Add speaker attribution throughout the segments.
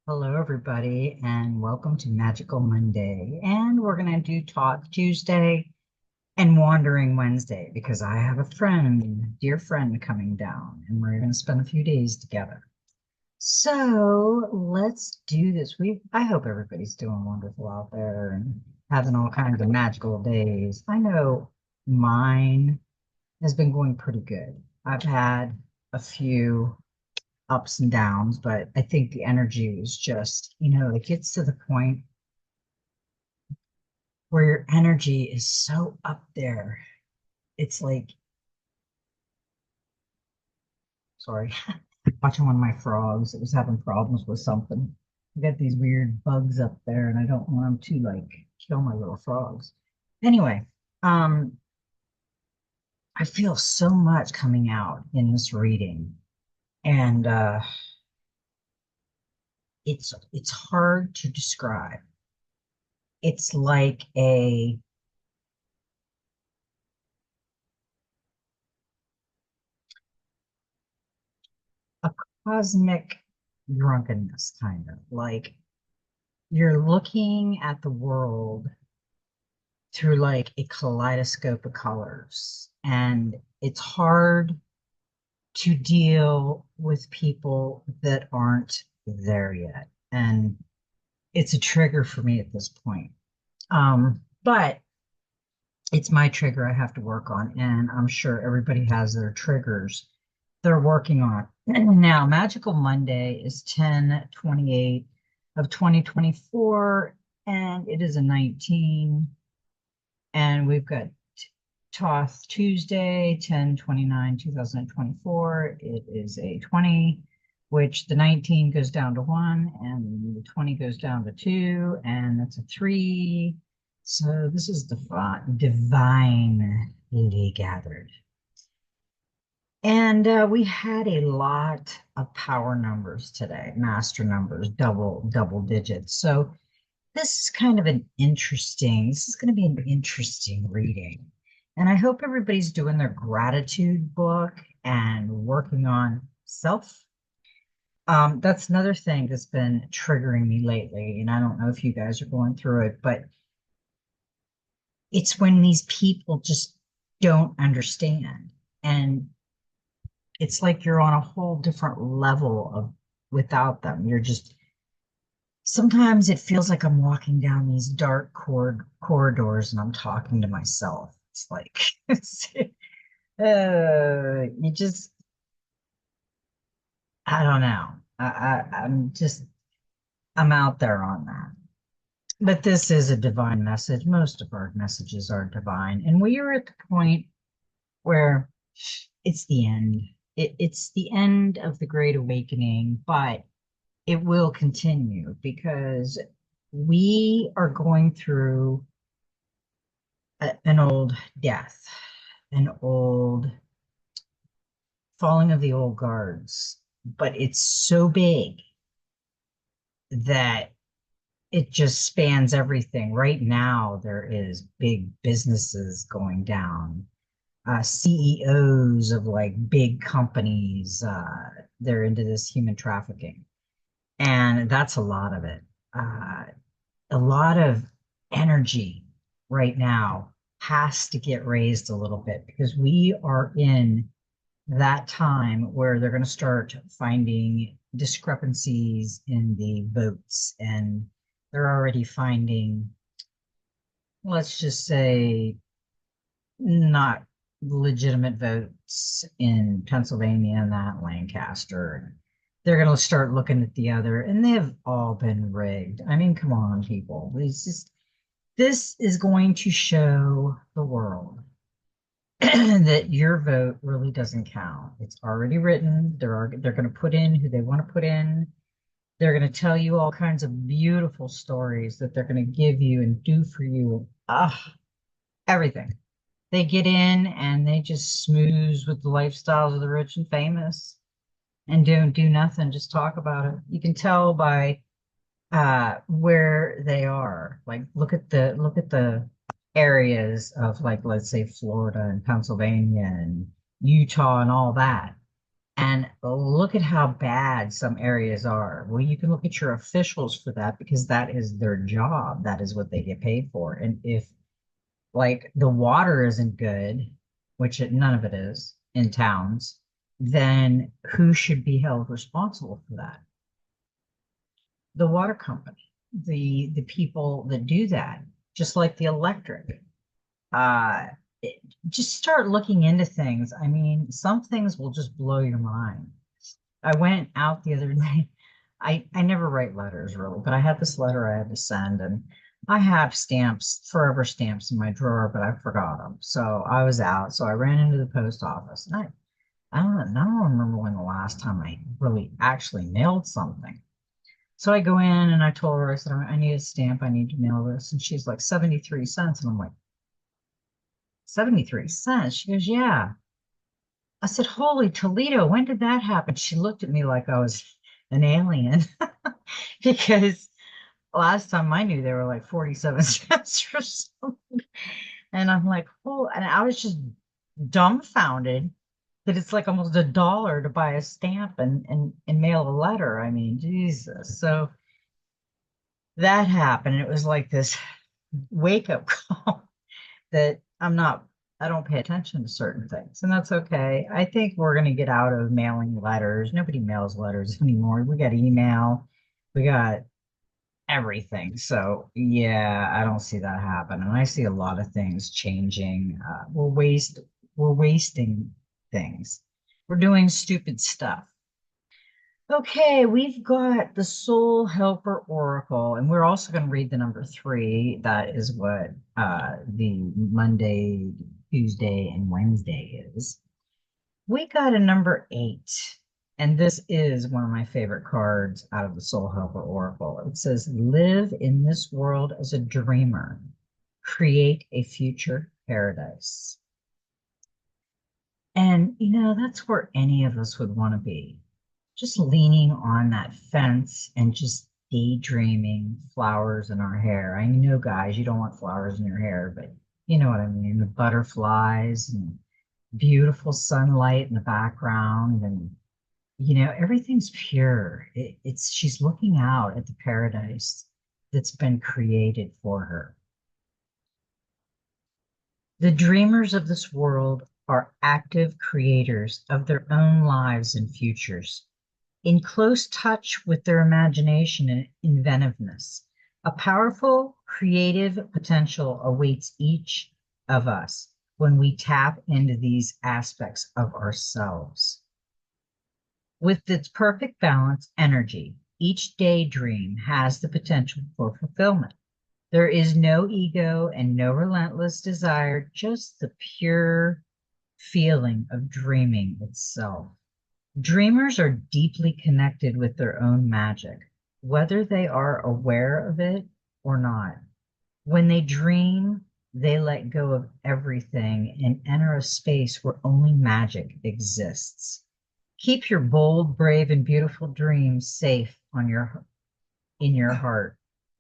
Speaker 1: Hello, everybody, and welcome to Magical Monday. And we're going to do Talk Tuesday and Wandering Wednesday because I have a friend, dear friend, coming down, and we're going to spend a few days together. So let's do this. I hope everybody's doing wonderful out there and having all kinds of magical days. I know mine has been going pretty good. I've had a few ups and downs, but I think the energy was just, it gets to the point where your energy is so up there. It's like, sorry, watching one of my frogs. It was having problems with something. I got these weird bugs up there, and I don't want them to like kill my little frogs. Anyway, um, I feel so much coming out in this reading, and it's hard to describe. It's like a cosmic drunkenness, kind of like you're looking at the world through like a kaleidoscope of colors, and it's hard to deal with people that aren't there yet. And it's a trigger for me at this point. But it's my trigger I have to work on, and I'm sure everybody has their triggers they're working on. Now, Magical Monday is 10/28 of 2024, and it is a 19. And we've got Thoth Tuesday, 10/29, 2024. It is a 20, which the 19 goes down to 1, and the 20 goes down to 2, and that's a 3. So this is divinely gathered. And we had a lot of power numbers today, master numbers, double digits. So this is kind of this is going to be an interesting reading. And I hope everybody's doing their gratitude book and working on self. That's another thing that's been triggering me lately. And I don't know if you guys are going through it, but it's when these people just don't understand. And it's like you're on a whole different level of without them. You're just sometimes it feels like I'm walking down these dark corridors and I'm talking to myself. It's like you just I don't know. I'm out there on that. But this is a divine message. Most of our messages are divine. And we are at the point where it's the end. It's the end of the Great Awakening, but it will continue because we are going through an old death, an old falling of the old guards, but it's so big that it just spans everything. Right now, there is big businesses going down. CEOs of like big companies, they're into this human trafficking. And that's a lot of it. A lot of energy right now has to get raised a little bit because we are in that time where they're going to start finding discrepancies in the votes, and they're already finding, let's just say, not legitimate votes in Pennsylvania and that Lancaster. They're going to start looking at the other, and they've all been rigged. I mean, come on, people. This is going to show the world that your vote really doesn't count. It's already written. They're going to put in who they want to put in. They're going to tell you all kinds of beautiful stories that they're going to give you and do for you. Everything. They get in and they just smooze with the lifestyles of the rich and famous and don't do nothing, just talk about it. You can tell by where they are. Like look at the areas of, like, let's say Florida and Pennsylvania and Utah and all that. And look at how bad some areas are. Well, you can look at your officials for that because that is their job. That is what they get paid for. And if like the water isn't good, which none of it is in towns, then who should be held responsible for that? The water company, the people that do that, just like the electric. Uh, just start looking into things. I mean, some things will just blow your mind. I went out the other day. I never write letters really, but I had this letter I had to send, and I have stamps, forever stamps in my drawer, but I forgot them. So I was out, so I ran into the post office, and I don't remember when the last time I really actually mailed something. So I go in and I told her, I said, I need a stamp, I need to mail this, and she's like 73 cents, and I'm like, 73 cents? She goes, yeah. I said, holy Toledo, when did that happen? She looked at me like I was an alien because last time I knew they were like 47 cents or something. And I'm like, oh, and I was just dumbfounded that it's like almost $1 to buy a stamp and mail a letter. I mean, Jesus. So that happened. And it was like this wake up call that I don't pay attention to certain things, and that's okay. I think we're going to get out of mailing letters. Nobody mails letters anymore. We got email, we got everything. So yeah, I don't see that happen. And I see a lot of things changing. We're wasting things. We're doing stupid stuff. Okay, we've got the Soul Helper Oracle, and we're also going to read the number three. That is what the Monday, Tuesday, and Wednesday is. We got a number eight, and this is one of my favorite cards out of the Soul Helper Oracle. It says, live in this world as a dreamer, create a future paradise. And, that's where any of us would want to be, just leaning on that fence and just daydreaming, flowers in our hair. I know, guys, you don't want flowers in your hair, but you know what I mean. The butterflies and beautiful sunlight in the background, and everything's pure. She's looking out at the paradise that's been created for her. The dreamers of this world are active creators of their own lives and futures, in close touch with their imagination and inventiveness. A powerful creative potential awaits each of us when we tap into these aspects of ourselves. With its perfect balance energy, each daydream has the potential for fulfillment. There is no ego and no relentless desire, just the pure feeling of dreaming itself. Dreamers are deeply connected with their own magic, whether they are aware of it or not. When they dream, they let go of everything and enter a space where only magic exists. Keep your bold, brave, and beautiful dreams safe in your heart.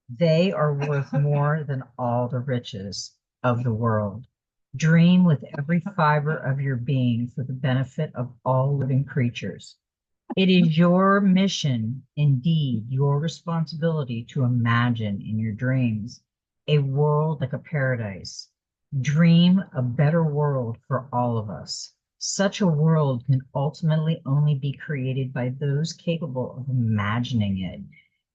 Speaker 1: They are worth more than all the riches of the world. Dream with every fiber of your being for the benefit of all living creatures. It is your mission, indeed, your responsibility to imagine in your dreams a world like a paradise. Dream a better world for all of us. Such a world can ultimately only be created by those capable of imagining it.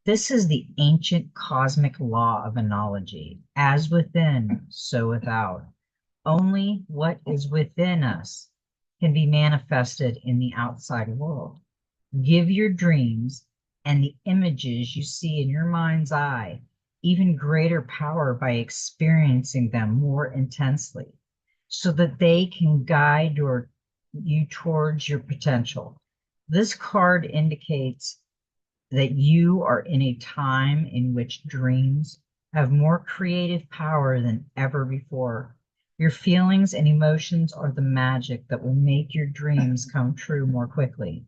Speaker 1: This is the ancient cosmic law of analogy, as within, so without. Only what is within us can be manifested in the outside world. Give your dreams and the images you see in your mind's eye even greater power by experiencing them more intensely so that they can guide you towards your potential. This card indicates that you are in a time in which dreams have more creative power than ever before. Your feelings and emotions are the magic that will make your dreams come true more quickly.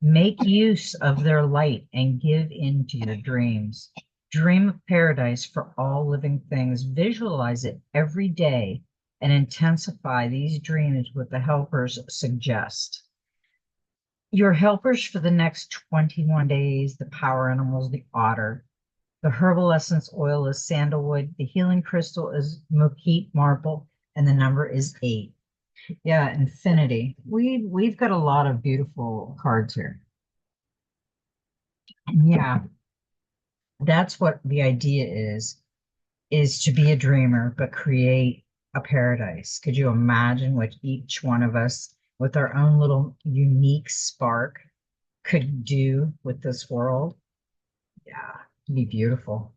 Speaker 1: Make use of their light and give in to your dreams. Dream of paradise for all living things. Visualize it every day and intensify these dreams with the helpers suggest. Your helpers for the next 21 days, the power animals, the otter. The herbal essence oil is sandalwood. The healing crystal is moquite marble, and the number is 8. Yeah, infinity. We've got a lot of beautiful cards here. And yeah, that's what the idea is to be a dreamer, but create a paradise. Could you imagine what each one of us with our own little unique spark could do with this world? Yeah, it'd be beautiful.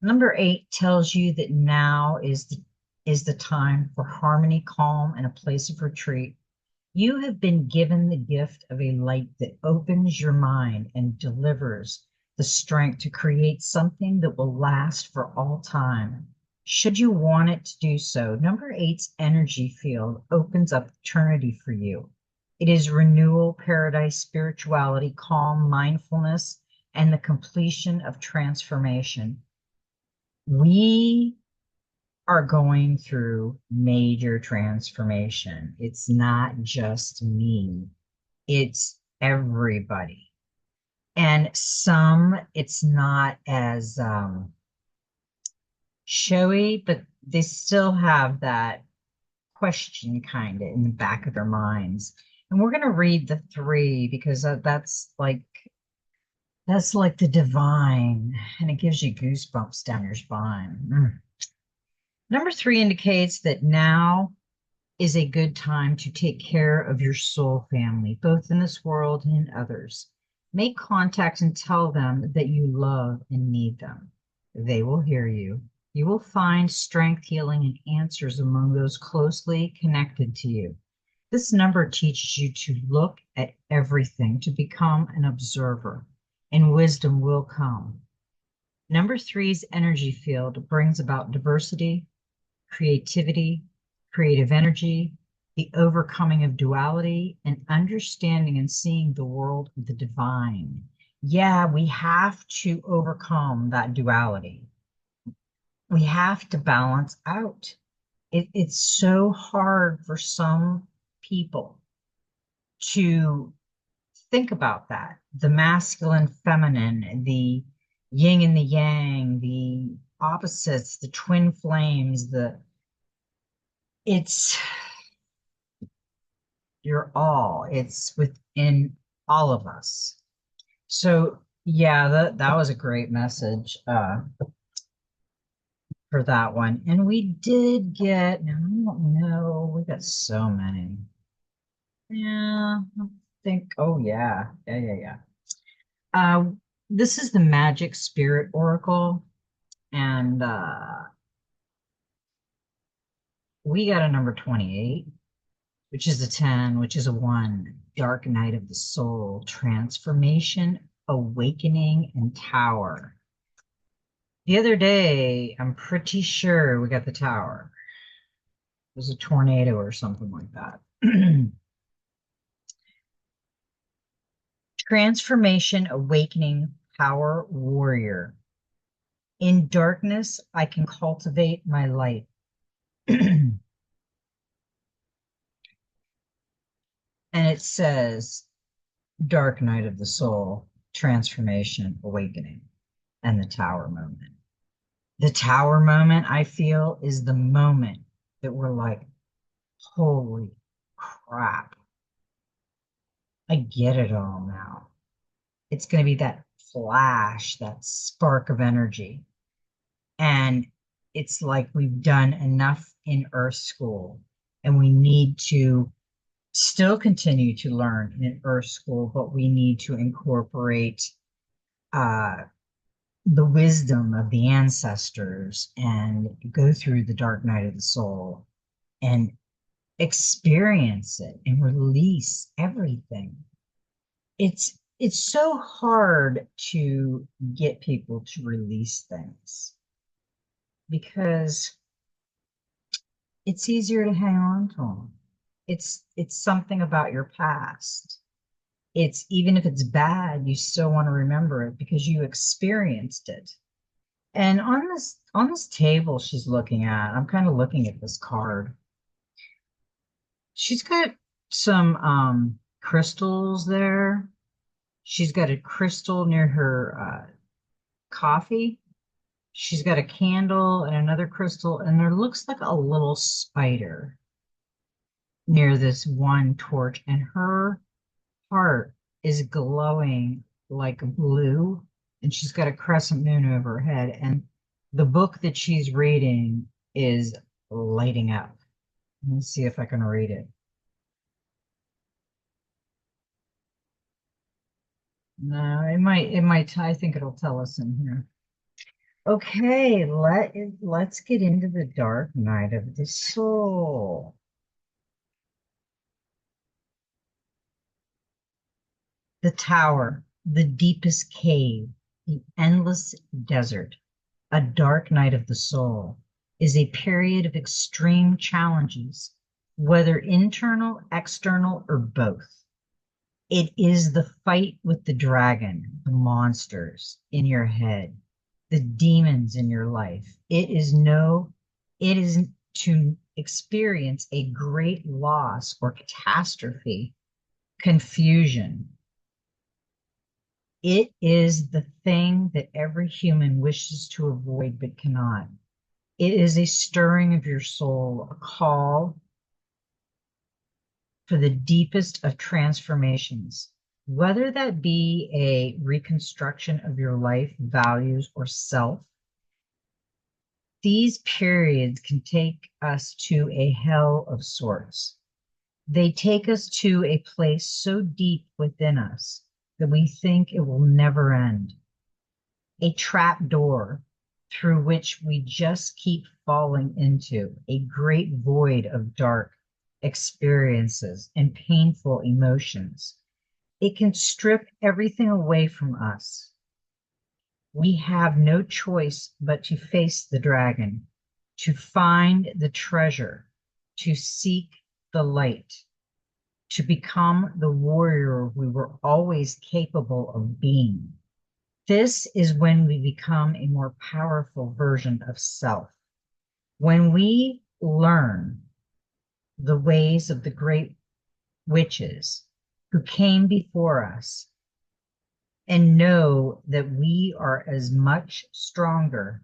Speaker 1: Number 8 tells you that now is the time for harmony, calm, and a place of retreat. You have been given the gift of a light that opens your mind and delivers the strength to create something that will last for all time. Should you want it to do so, number eight's energy field opens up eternity for you. It is renewal, paradise, spirituality, calm, mindfulness, and the completion of transformation. We are going through major transformation. It's not just me, it's everybody. And some, it's not as showy, but they still have that question kind of in the back of their minds. And we're going to read the 3 because that's like the divine, and it gives you goosebumps down your spine. Number 3 indicates that now is a good time to take care of your soul family, both in this world and in others. Make contact and tell them that you love and need them. They will hear you. You will find strength, healing, and answers among those closely connected to you. This number teaches you to look at everything, to become an observer, and wisdom will come. Number 3's energy field brings about diversity, creativity, creative energy, the overcoming of duality, and understanding and seeing the world of the divine. Yeah, we have to overcome that duality. We have to balance out. It's so hard for some people to think about that. The masculine, feminine, the yin and the yang, the opposites, the twin flames, it's you're all, it's within all of us. So yeah, that was a great message for that one. And we did get, now I don't know, we got so many. Yeah, I think, oh yeah. Uh, this is the Magic Spirit Oracle, and we got a number 28, which is a 10, which is a 1, Dark Night of the Soul, Transformation, Awakening, and Tower. The other day, I'm pretty sure we got the Tower. It was a tornado or something like that. Transformation, Awakening, Power, Warrior. In darkness, I can cultivate my light. And it says, Dark Night of the Soul, Transformation, Awakening, and the Tower moment. The Tower moment, I feel, is the moment that we're like, holy crap, I get it all now. It's going to be that flash, that spark of energy. And it's like we've done enough in Earth School, and we need to still continue to learn in Earth School, but we need to incorporate uh, the wisdom of the ancestors and go through the dark night of the soul and experience it and release everything. It's so hard to get people to release things because it's easier to hang on to them. It's something about your past. It's even if it's bad, you still want to remember it because you experienced it. And on this table she's looking at, I'm kind of looking at this card. She's got some crystals there. She's got a crystal near her coffee. She's got a candle and another crystal, and there looks like a little spider near this one torch, and her heart is glowing like blue, and she's got a crescent moon over her head, and the book that she's reading is lighting up. Let me see if I can read it. No, I think it'll tell us in here. Okay, let's get into the dark night of the soul. The tower, the deepest cave, the endless desert, a dark night of the soul is a period of extreme challenges, whether internal, external, or both. It is the fight with the dragon, the monsters in your head, the demons in your life. It is to experience a great loss or catastrophe, confusion. It is the thing that every human wishes to avoid but cannot. It is a stirring of your soul, a call for the deepest of transformations, whether that be a reconstruction of your life, values, or self. These periods can take us to a hell of sorts. They take us to a place so deep within us that we think it will never end. A trap door through which we just keep falling into a great void of dark experiences and painful emotions. It can strip everything away from us. We have no choice but to face the dragon, to find the treasure, to seek the light, to become the warrior we were always capable of being. This is when we become a more powerful version of self. When we learn the ways of the great witches who came before us and know that we are as much stronger,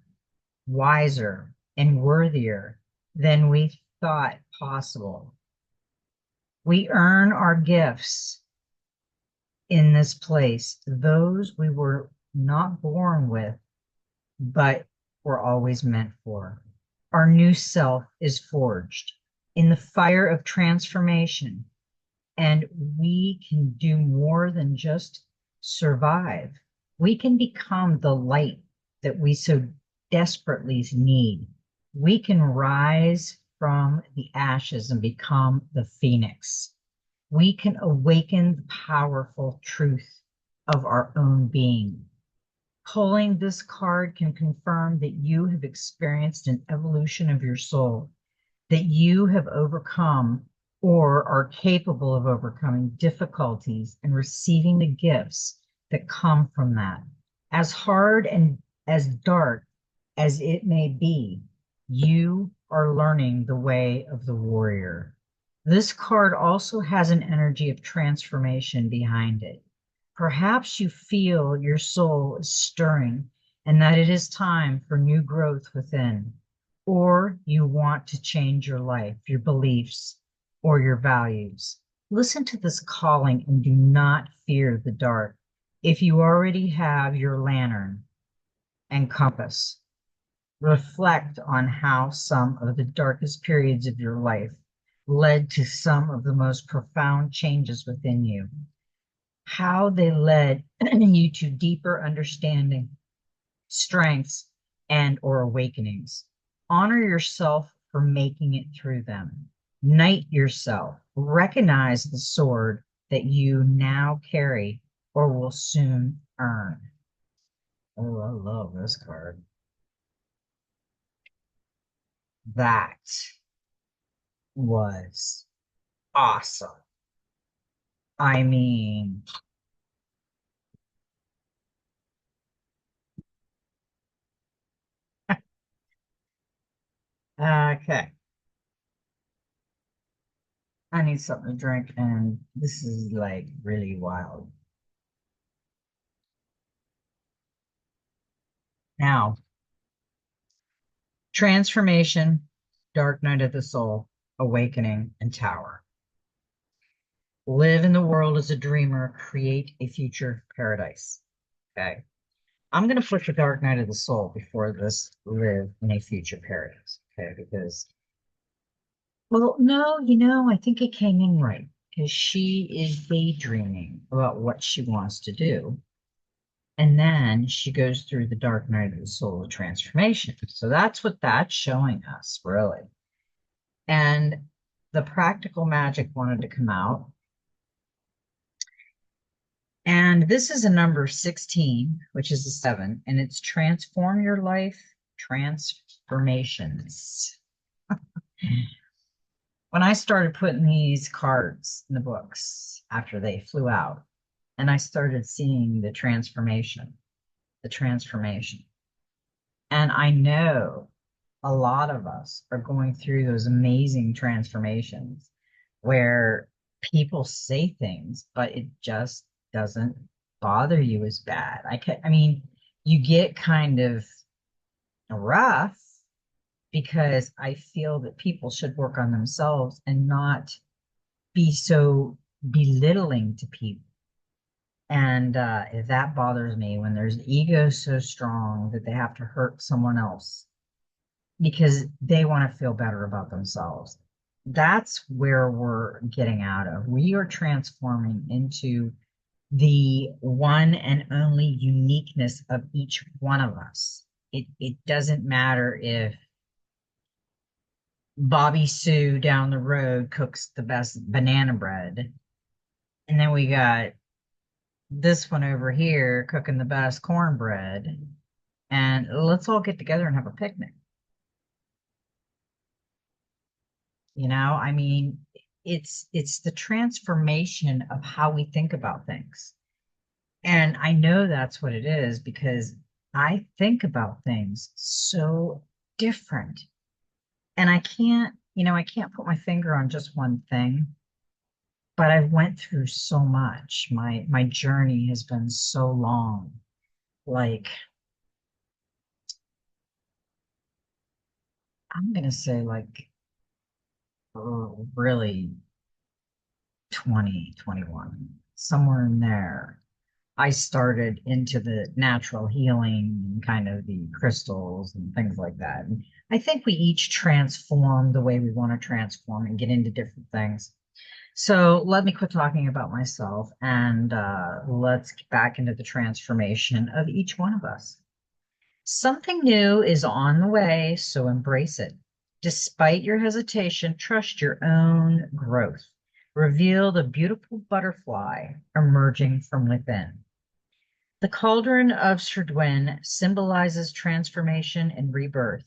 Speaker 1: wiser, and worthier than we thought possible. We earn our gifts in this place, those we were not born with, but were always meant for. Our new self is forged in the fire of transformation, and we can do more than just survive. We can become the light that we so desperately need. We can rise from the ashes and become the phoenix. We can awaken the powerful truth of our own being. Pulling this card can confirm that you have experienced an evolution of your soul, that you have overcome or are capable of overcoming difficulties and receiving the gifts that come from that. As hard and as dark as it may be, you are learning the way of the warrior. This card also has an energy of transformation behind it. Perhaps you feel your soul is stirring and that it is time for new growth within, or you want to change your life, your beliefs, or your values. Listen to this calling and do not fear the dark. If you already have your lantern and compass, reflect on how some of the darkest periods of your life led to some of the most profound changes within you, how they led you to deeper understanding, strengths, and or awakenings. Honor yourself for making it through them. Knight yourself. Recognize the sword that you now carry or will soon earn. Oh, I love this card. That was awesome. I mean, okay. I need something to drink, and this is like really wild. Now, transformation, dark night of the soul, awakening, and tower. Live in the world as a dreamer, create a future paradise. Okay. I'm going to put the dark night of the soul before this live in a future paradise. Okay. Because, well, no, I think it came in right because she is daydreaming about what she wants to do. And then she goes through the dark night of the soul transformation. So that's what that's showing us, really. And the practical magic wanted to come out. And this is a number 16, which is a seven, and it's transform your life, transformations. When I started putting these cards in the books after they flew out, and I started seeing the transformation. And I know a lot of us are going through those amazing transformations where people say things, but it just doesn't bother you as bad. I mean, you get kind of rough because I feel that people should work on themselves and not be so belittling to people. And that bothers me when there's ego so strong that they have to hurt someone else because they want to feel better about themselves. That's where we're getting out of. We are transforming into the one and only uniqueness of each one of us. It doesn't matter if Bobby Sue down the road cooks the best banana bread, and then we got this one over here cooking the best cornbread, and let's all get together and have a picnic. I mean, it's the transformation of how we think about things. And I know that's what it is because I think about things so different. And I can't put my finger on just one thing, but I went through so much. My journey has been so long. Like, I'm gonna say like really 2021, somewhere in there. I started into the natural healing and kind of the crystals and things like that. And I think we each transform the way we want to transform and get into different things. So let me quit talking about myself and let's get back into the transformation of each one of us. Something new is on the way, so embrace it. Despite your hesitation, trust your own growth. Reveal the beautiful butterfly emerging from within. The cauldron of Serdwen symbolizes transformation and rebirth,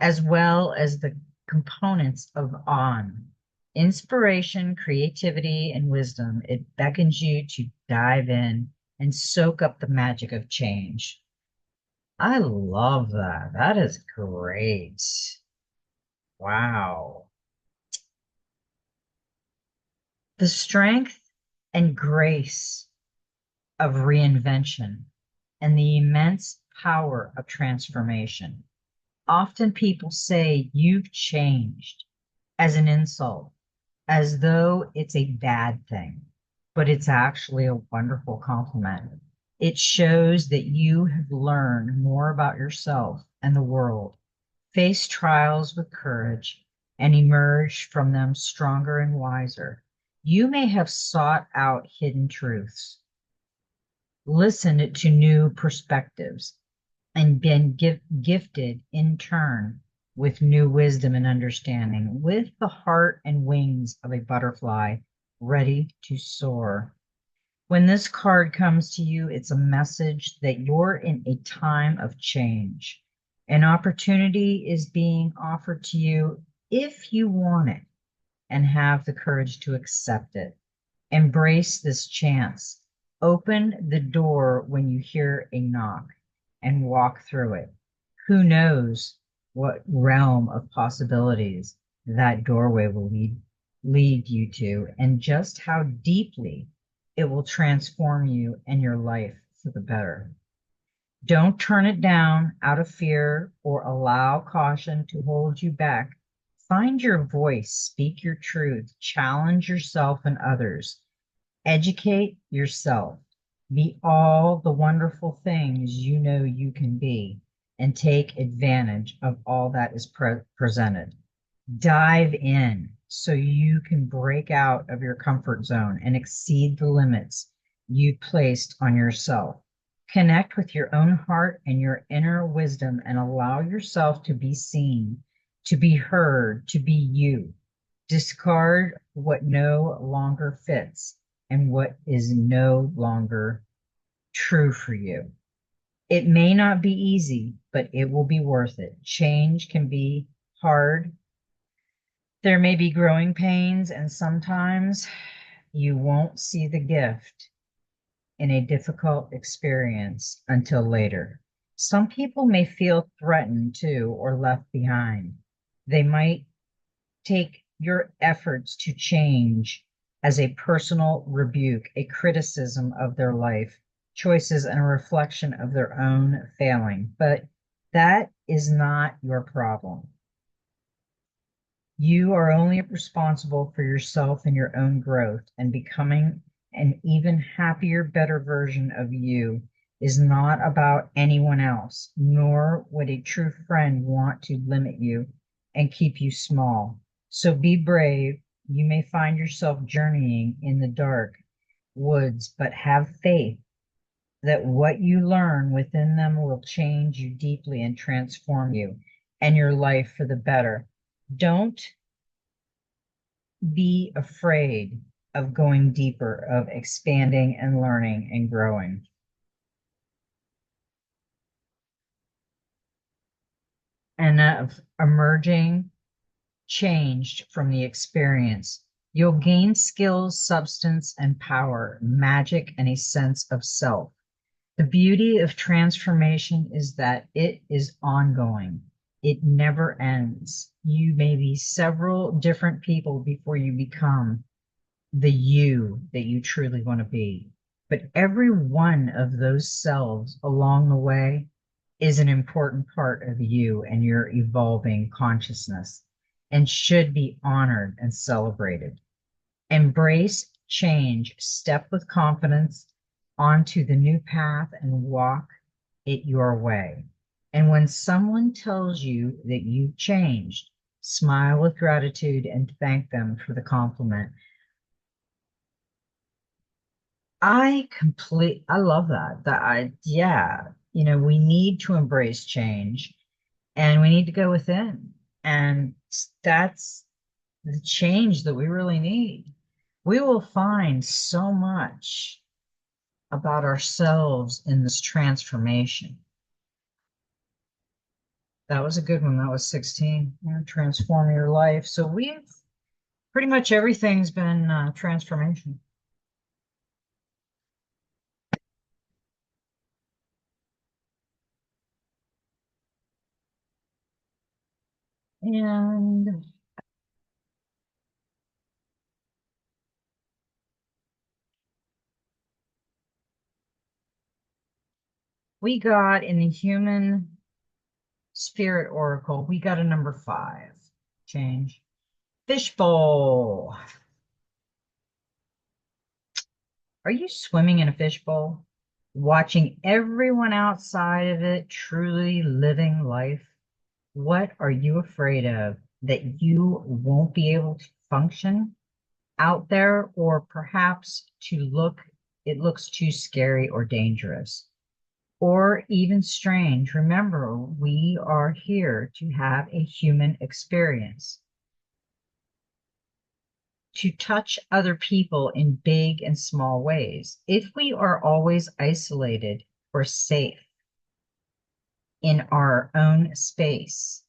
Speaker 1: as well as the components of On. Inspiration, creativity, and wisdom. It beckons you to dive in and soak up the magic of change. I love that. That is great. Wow. The strength and grace of reinvention and the immense power of transformation. Often people say you've changed as an insult, as though it's a bad thing, but it's actually a wonderful compliment. It shows that you have learned more about yourself and the world, faced trials with courage, and emerged from them stronger and wiser. You may have sought out hidden truths, listened to new perspectives, and been gifted in turn with new wisdom and understanding, with the heart and wings of a butterfly ready to soar. When this card comes to you, it's a message that you're in a time of change. An opportunity is being offered to you if you want it and have the courage to accept it. Embrace this chance. Open the door when you hear a knock and walk through it. Who knows what realm of possibilities that doorway will lead lead you to, and just how deeply it will transform you and your life for the better. Don't turn it down out of fear or allow caution to hold you back. Find your voice, speak your truth, challenge yourself and others, educate yourself, be all the wonderful things you know you can be, and take advantage of all that is presented. Dive in so you can break out of your comfort zone and exceed the limits you placed on yourself. Connect with your own heart and your inner wisdom and allow yourself to be seen, to be heard, to be you. Discard what no longer fits and what is no longer true for you. It may not be easy, but it will be worth it. Change can be hard. There may be growing pains, and sometimes you won't see the gift in a difficult experience until later. Some people may feel threatened too or left behind. They might take your efforts to change as a personal rebuke, a criticism of their life choices, and a reflection of their own failing. But that is not your problem. You are only responsible for yourself and your own growth, and becoming an even happier, better version of you is not about anyone else, nor would a true friend want to limit you and keep you small. So be brave. You may find yourself journeying in the dark woods, but have faith that what you learn within them will change you deeply and transform you and your life for the better. Don't be afraid of going deeper, of expanding and learning and growing, and of emerging changed from the experience. You'll gain skills, substance, and power, magic, and a sense of self. The beauty of transformation is that it is ongoing. It never ends. You may be several different people before you become the you that you truly want to be. But every one of those selves along the way is an important part of you and your evolving consciousness and should be honored and celebrated. Embrace change, step with confidence onto the new path and walk it your way. And when someone tells you that you've changed, smile with gratitude and thank them for the compliment. I love that. Yeah, we need to embrace change and we need to go within. And that's the change that we really need. We will find so much about ourselves in this transformation. That was a good one. That was 16. Transform your life. So we've pretty much everything's been transformation. And we got in the human spirit oracle, we got a number 5. Change. Fishbowl. Are you swimming in a fishbowl? Watching everyone outside of it truly living life? What are you afraid of? That you won't be able to function out there, or perhaps it looks too scary or dangerous, or even strange. Remember, we are here to have a human experience, to touch other people in big and small ways. If we are always isolated or safe in our own space,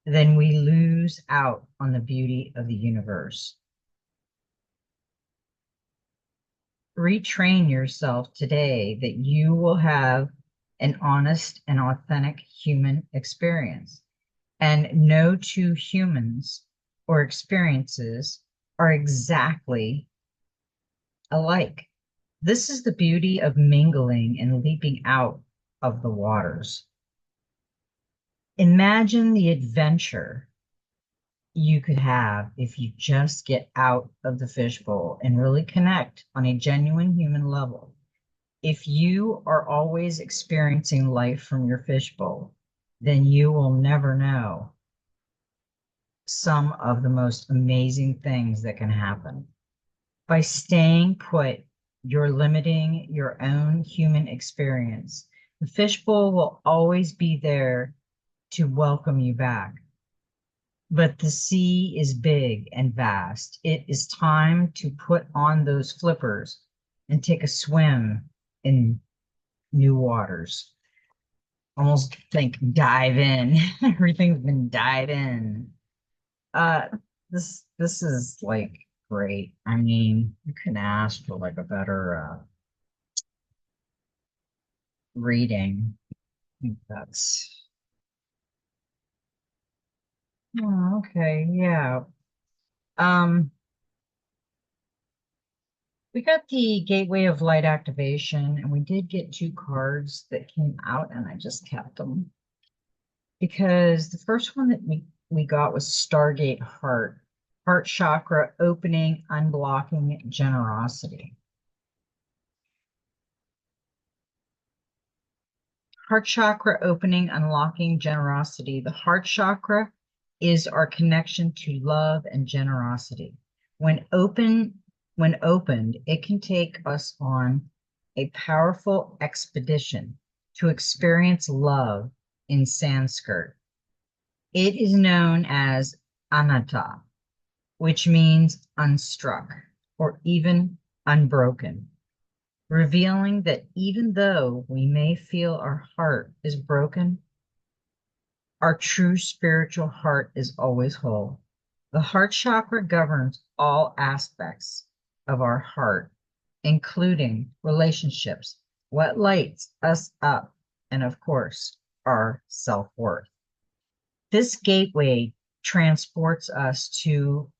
Speaker 1: then we lose out on the beauty of the universe. Retrain yourself today that you will have an honest and authentic human experience. And no two humans or experiences are exactly alike. This is the beauty of mingling and leaping out of the waters. Imagine the adventure you could have if you just get out of the fishbowl and really connect on a genuine human level. If you are always experiencing life from your fishbowl, then you will never know some of the most amazing things that can happen. By staying put, you're limiting your own human experience. The fishbowl will always be there to welcome you back. But the sea is big and vast. It is time to put on those flippers and take a swim in new waters. Almost think dive in. Everything's been dive in. Uh this is like great. I mean, you couldn't ask for like a better reading. I think that's oh, okay, yeah. Um We got the Gateway of Light activation, and we did get two cards that came out, and I just kept them because the first one that we got was Stargate Heart, heart chakra opening, unblocking generosity. Heart chakra opening, unlocking generosity. The heart chakra is our connection to love and generosity. When open, when opened, it can take us on a powerful expedition to experience love in Sanskrit. It is known as anatta, which means unstruck or even unbroken, revealing that even though we may feel our heart is broken, our true spiritual heart is always whole. The heart chakra governs all aspects of our heart, including relationships, what lights us up, and of course, our self worth. This gateway transports us to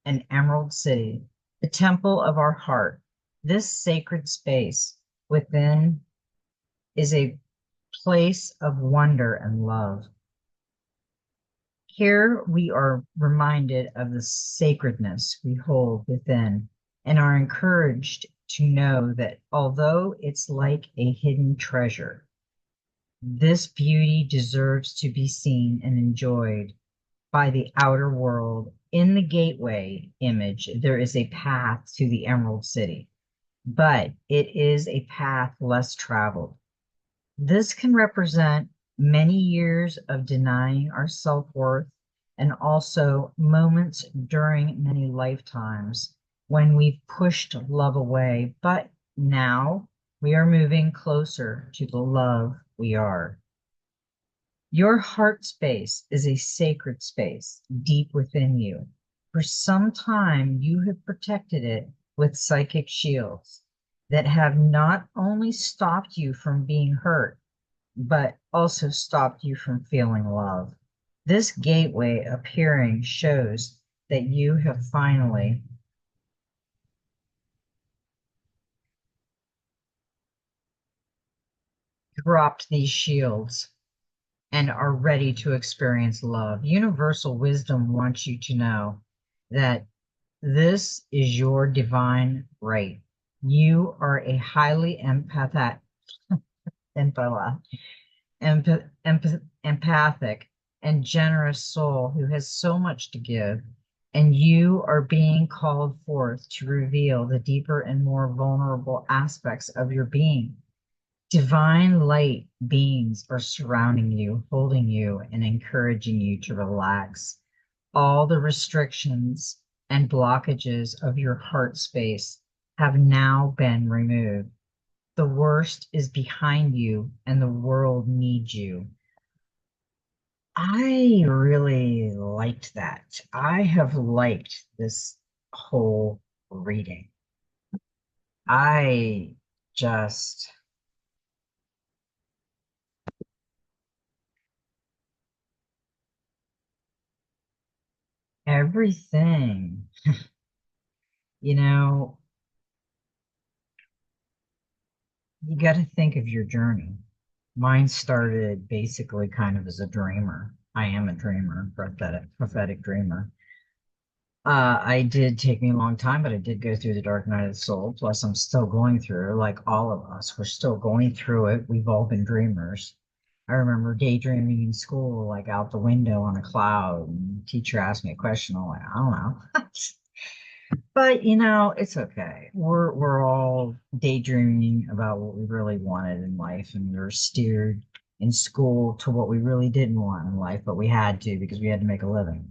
Speaker 1: an emerald city, the temple of our heart. This sacred space within is a place of wonder and love. Here we are reminded of the sacredness we hold within and are encouraged to know that although it's like a hidden treasure, this beauty deserves to be seen and enjoyed by the outer world. In the gateway image, there is a path to the Emerald City, but it is a path less traveled. This can represent many years of denying our self-worth and also moments during many lifetimes when we've pushed love away, but now we are moving closer to the love we are. Your heart space is a sacred space deep within you. For some time, you have protected it with psychic shields that have not only stopped you from being hurt, but also stopped you from feeling love. This gateway appearing shows that you have finally dropped these shields and are ready to experience love. Universal wisdom wants you to know that this is your divine right. You are a highly empath, empathic and generous soul who has so much to give, and you are being called forth to reveal the deeper and more vulnerable aspects of your being. Divine light beings are surrounding you, holding you, and encouraging you to relax. All the restrictions and blockages of your heart space have now been removed. The worst is behind you, and the world needs you. I really liked that. I have liked this whole reading. I just, everything. You know, you got to think of your journey. Mine started basically kind of as a dreamer. I am a dreamer, prophetic dreamer. I did take me a long time, but I did go through the dark night of the soul. Plus, I'm still going through, like all of us, we're still going through it. We've all been dreamers. I remember daydreaming in school, like out the window on a cloud, and the teacher asked me a question. I'm like, I don't know. But it's okay. We're all daydreaming about what we really wanted in life, and we were steered in school to what we really didn't want in life, but we had to because we had to make a living.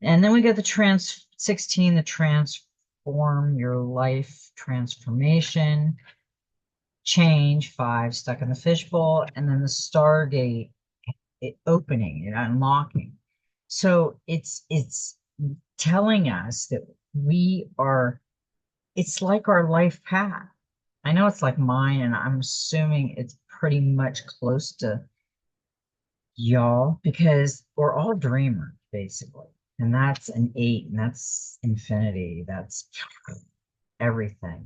Speaker 1: And then we got the trans 16, the transform your life transformation, change 5, stuck in the fishbowl, and then the Stargate opening and unlocking. So it's telling us that we are, it's like our life path. I know it's like mine, and I'm assuming it's pretty much close to y'all because we're all dreamers, basically. And that's an 8, and that's infinity. That's everything.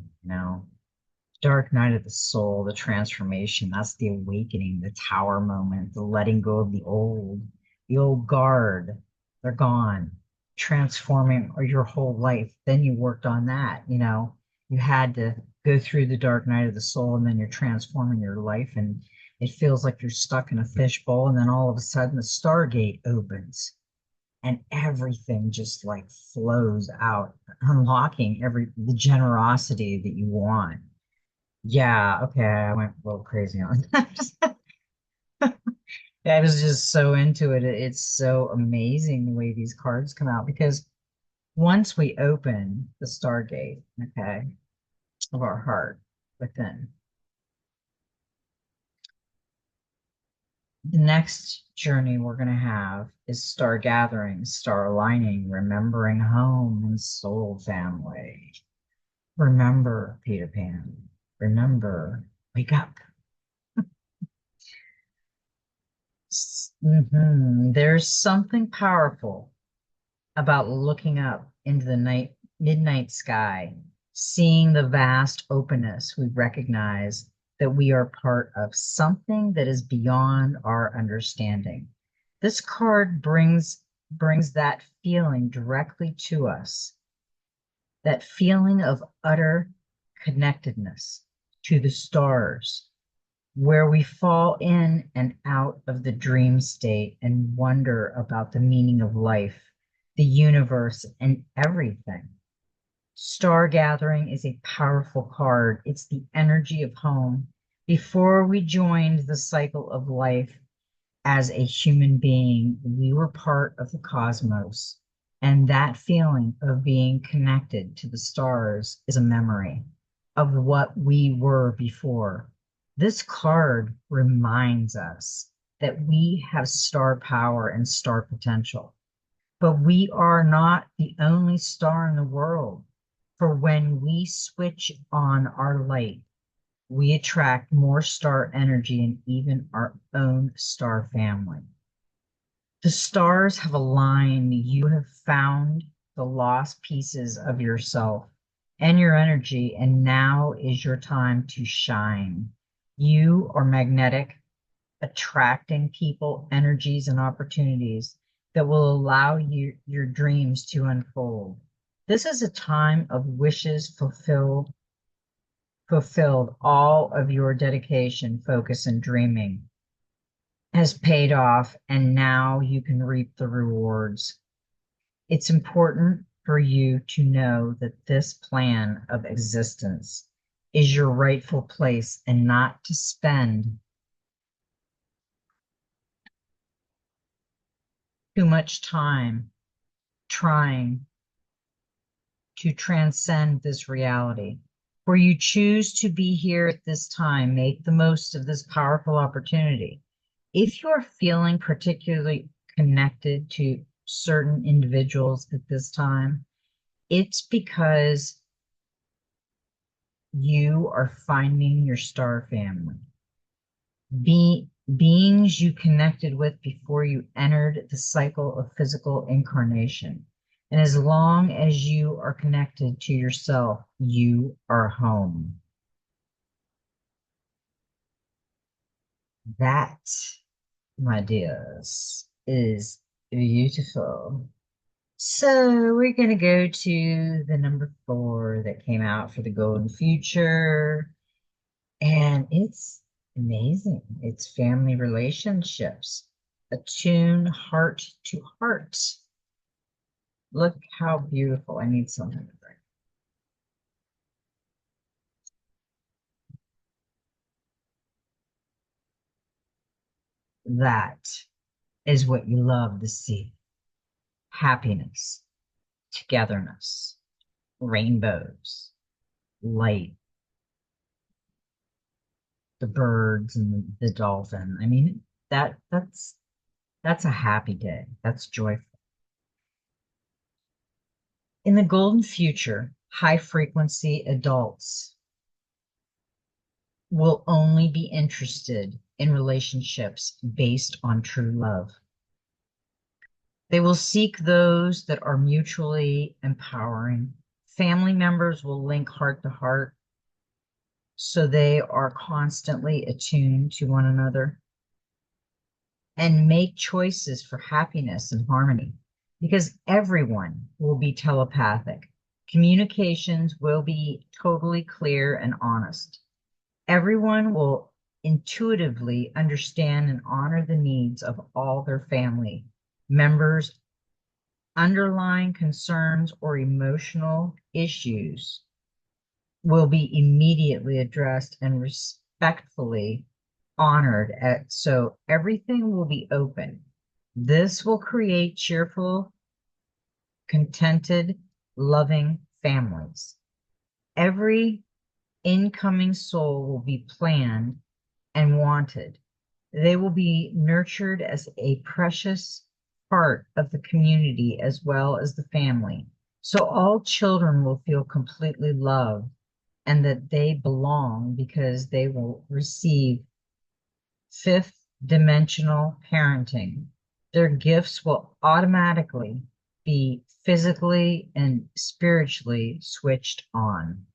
Speaker 1: Dark night of the soul, the transformation, that's the awakening, the tower moment, the letting go of the old guard, they're gone, transforming or your whole life. Then you worked on that. You had to go through the dark night of the soul, and then you're transforming your life, and it feels like you're stuck in a fishbowl, and then all of a sudden the Stargate opens and everything just like flows out, unlocking the generosity that you want. Yeah, okay, I went a little crazy on that. I was just so into it. It's so amazing the way these cards come out because once we open the Stargate, okay, of our heart within, the next journey we're going to have is star gathering, star aligning, remembering home and soul family. Remember, Peter Pan. Remember, wake up. There's something powerful about looking up into the midnight sky, seeing the vast openness. We recognize that we are part of something that is beyond our understanding. This card brings that feeling directly to us, that feeling of utter connectedness to the stars, where we fall in and out of the dream state and wonder about the meaning of life, the universe, and everything. Star gathering is a powerful card. It's the energy of home. Before we joined the cycle of life as a human being, we were part of the cosmos. And that feeling of being connected to the stars is a memory of what we were before. This card reminds us that we have star power and star potential, but we are not the only star in the world. For when we switch on our light, we attract more star energy and even our own star family. The stars have aligned. You have found the lost pieces of yourself and your energy, and now is your time to shine. You are magnetic, attracting people, energies, and opportunities that will allow your dreams to unfold. This is a time of wishes fulfilled. All of your dedication, focus, and dreaming has paid off, and now you can reap the rewards. It's important for you to know that this plan of existence is your rightful place and not to spend too much time trying to transcend this reality. For you choose to be here at this time, make the most of this powerful opportunity. If you're feeling particularly connected to certain individuals at this time, it's because you are finding your star family. Beings you connected with before you entered the cycle of physical incarnation. And as long as you are connected to yourself, you are home. That, my dears, is beautiful. So we're going to go to the number 4 that came out for the golden future. And it's amazing. It's family relationships. Attune heart to heart. Look how beautiful. I need something to drink. That is what you love to see. Happiness, togetherness, rainbows, light, the birds and the dolphin. I mean, that's a happy day. That's joyful. In the golden future, high frequency adults will only be interested in relationships based on true love. They will seek those that are mutually empowering. Family members will link heart to heart so they are constantly attuned to one another and make choices for happiness and harmony because everyone will be telepathic. Communications will be totally clear and honest. Everyone will intuitively understand and honor the needs of all their family members. Underlying concerns or emotional issues will be immediately addressed and respectfully honored so everything will be open. This will create cheerful, contented, loving families. Every incoming soul will be planned and wanted. They will be nurtured as a precious part of the community as well as the family. So all children will feel completely loved and that they belong because they will receive fifth dimensional parenting. Their gifts will automatically be physically and spiritually switched on.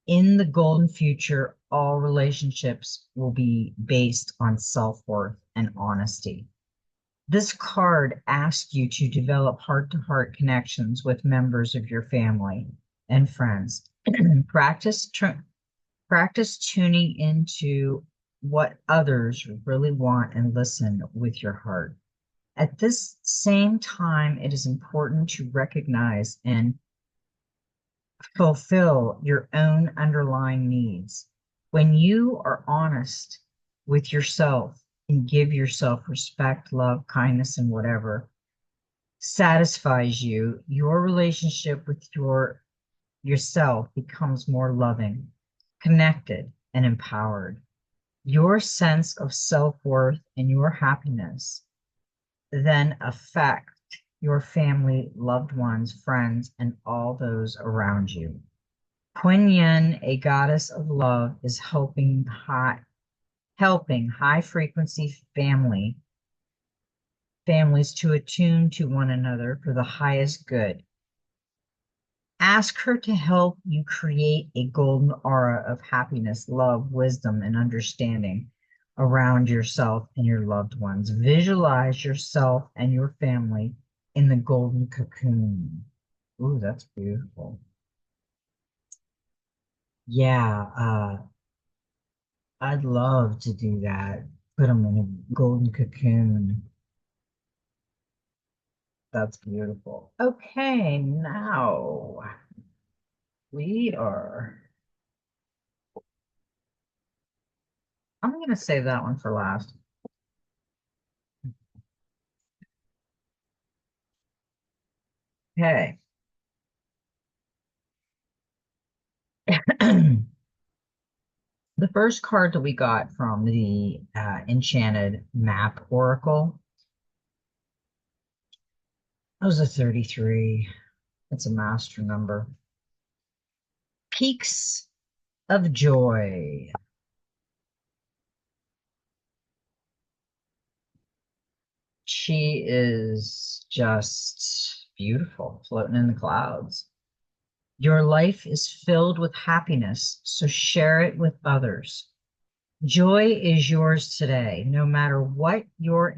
Speaker 1: In the golden future, all relationships will be based on self-worth and honesty. This card asks you to develop heart-to-heart connections with members of your family and friends. Practice tuning into what others really want and listen with your heart. At this same time, it is important to recognize and fulfill your own underlying needs. When you are honest with yourself and give yourself respect, love, kindness, and whatever satisfies you, your relationship with yourself becomes more loving, connected, and empowered. Your sense of self-worth and your happiness then affect your family, loved ones, friends, and all those around you. Kuan Yin, a goddess of love, is helping high frequency families to attune to one another for the highest good. Ask her to help you create a golden aura of happiness, love, wisdom, and understanding around yourself and your loved ones. Visualize yourself and your family in the golden cocoon. Ooh, that's beautiful. Yeah, I'd love to do that. Put them in a golden cocoon. That's beautiful. Okay, now we are. I'm going to save that one for last. Okay. The first card that we got from the Enchanted Map Oracle was a 33. It's a master number. Peaks of Joy. She is just beautiful, floating in the clouds. Your life is filled with happiness, so share it with others. Joy is yours today. No matter what your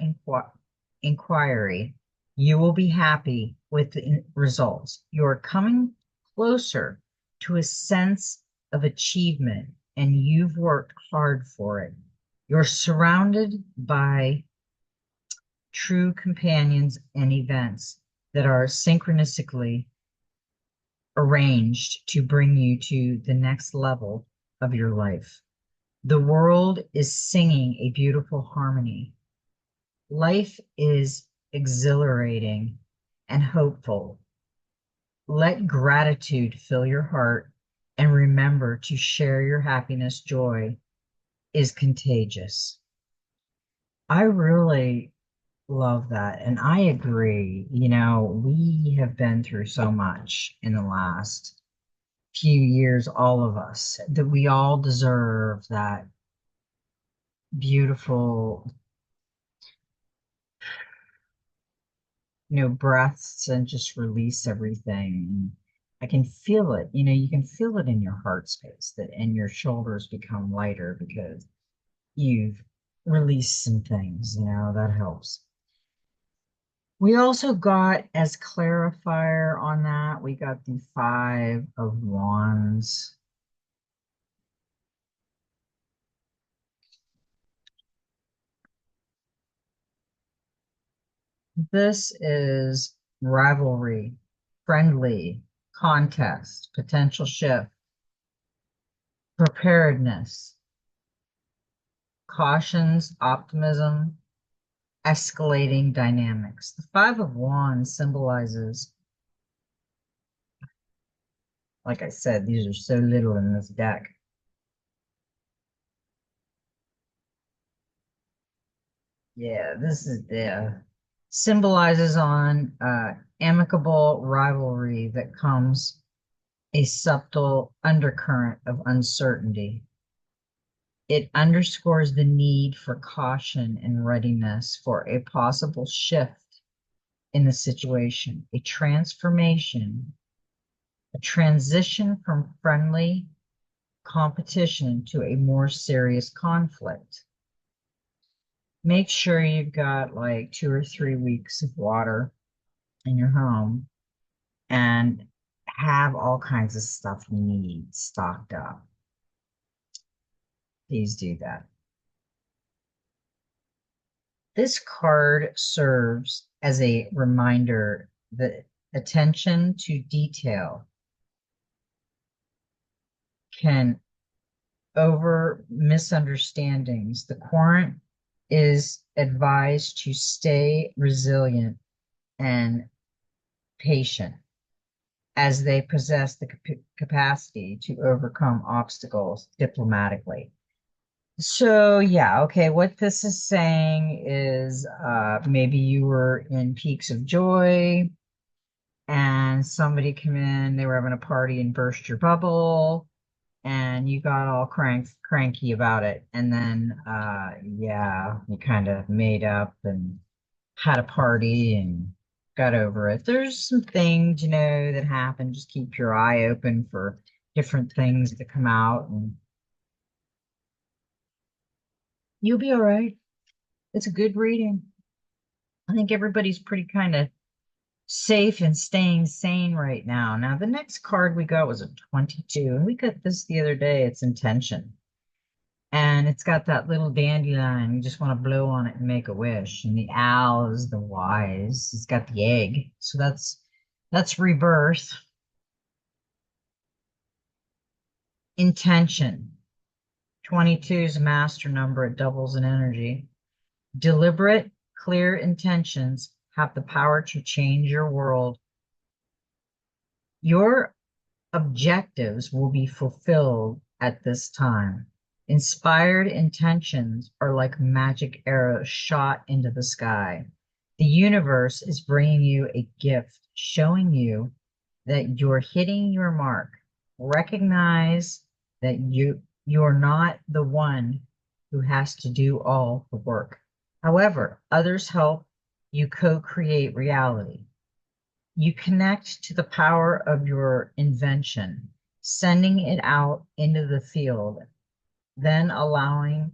Speaker 1: inquiry, you will be happy with the results. You're coming closer to a sense of achievement, and you've worked hard for it. You're surrounded by true companions and events that are synchronistically arranged to bring you to the next level of your life. The world is singing a beautiful harmony. Life is exhilarating and hopeful. Let gratitude fill your heart and remember to share your happiness. Joy is contagious. I really love that. And I agree. We have been through so much in the last few years, all of us, that we all deserve that beautiful, breaths and just release everything. And I can feel it. You can feel it in your heart space that and your shoulders become lighter because you've released some things, that helps. We also got as clarifier on that, we got the Five of Wands. This is rivalry, friendly, contest, potential shift, preparedness, cautions, optimism, escalating dynamics. The Five of Wands symbolizes, like I said, these are so little in this deck. Yeah, this is symbolizes on amicable rivalry that comes a subtle undercurrent of uncertainty. It underscores the need for caution and readiness for a possible shift in the situation, a transformation, a transition from friendly competition to a more serious conflict. Make sure you've got like 2 or 3 weeks of water in your home and have all kinds of stuff you need stocked up. Please do that. This card serves as a reminder that attention to detail can over misunderstandings. The querent is advised to stay resilient and patient as they possess the capacity to overcome obstacles diplomatically. So yeah, okay, what this is saying is maybe you were in peaks of joy and somebody come in, they were having a party and burst your bubble and you got all cranky about it. And then yeah, you kind of made up and had a party and got over it. There's some things, that happen. Just keep your eye open for different things to come out and you'll be all right. It's a good reading. I think everybody's pretty kind of safe and staying sane right now. Now, the next card we got was a 22, and we got this the other day. It's intention. And it's got that little dandelion. You just want to blow on it and make a wish. And the owl is the wise. It's got the egg. So that's rebirth. Intention. 22 is a master number. It doubles in energy. Deliberate, clear intentions have the power to change your world. Your objectives will be fulfilled at this time. Inspired intentions are like magic arrows shot into the sky. The universe is bringing you a gift, showing you that you're hitting your mark. Recognize that you're not the one who has to do all the work. However, others help You co-create reality. You connect to the power of your invention, sending it out into the field, then allowing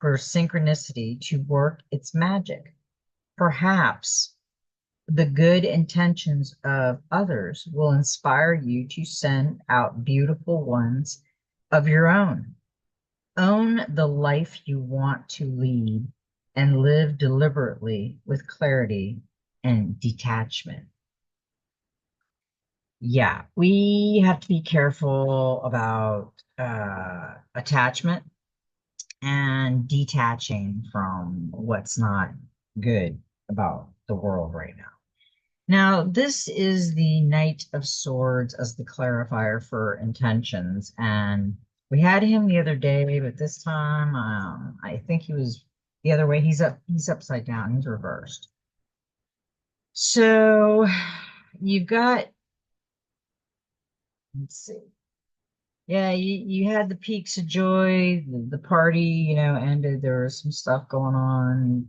Speaker 1: for synchronicity to work its magic. Perhaps the good intentions of others will inspire you to send out beautiful ones of your own. Own the life you want to lead and live deliberately with clarity and detachment. Yeah, we have to be careful about attachment and detaching from what's not good about the world right now. Now, this is the Knight of Swords as the clarifier for intentions, and we had him the other day, but this time, I think he was the other way. He's upside down. He's reversed. So you've got, let's see. Yeah, you had the peaks of joy, the party, ended. There was some stuff going on,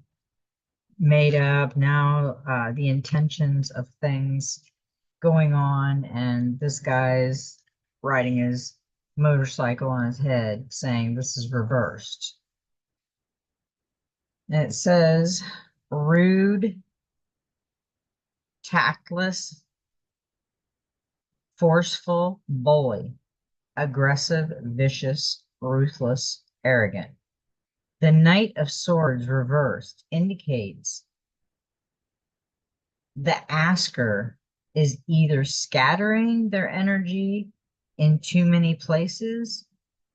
Speaker 1: made up. Now, the intentions of things going on, and this guy's riding his motorcycle on his head saying this is reversed. And it says rude, tactless, forceful, bully, aggressive, vicious, ruthless, arrogant. The Knight of Swords reversed indicates the asker is either scattering their energy in too many places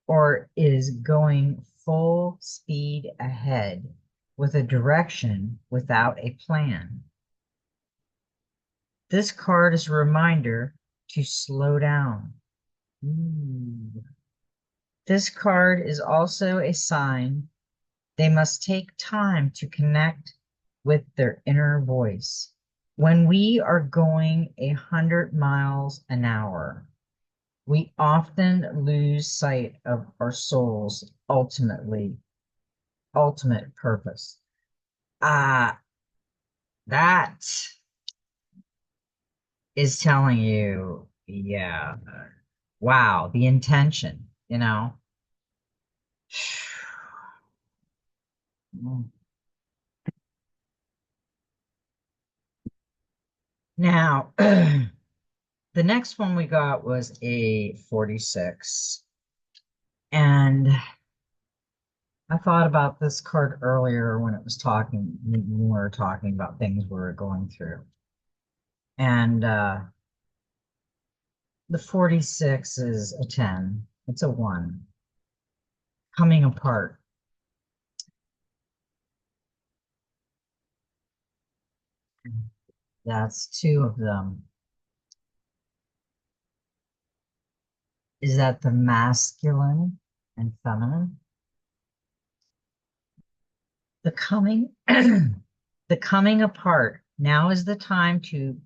Speaker 1: or is going full speed ahead with a direction without a plan. This card is a reminder to slow down. Ooh. This card is also a sign they must take time to connect with their inner voice. When we are going 100 miles an hour, we often lose sight of our soul's ultimate purpose. Ah, that is telling you, yeah, wow, the intention. Now, the next one we got was a 46. And I thought about this card earlier when when we were talking about things we were going through. And the 46 is a 10. It's a 1. Coming apart. That's 2 of them. Is that the masculine and feminine? The coming, the coming apart. Now is the time to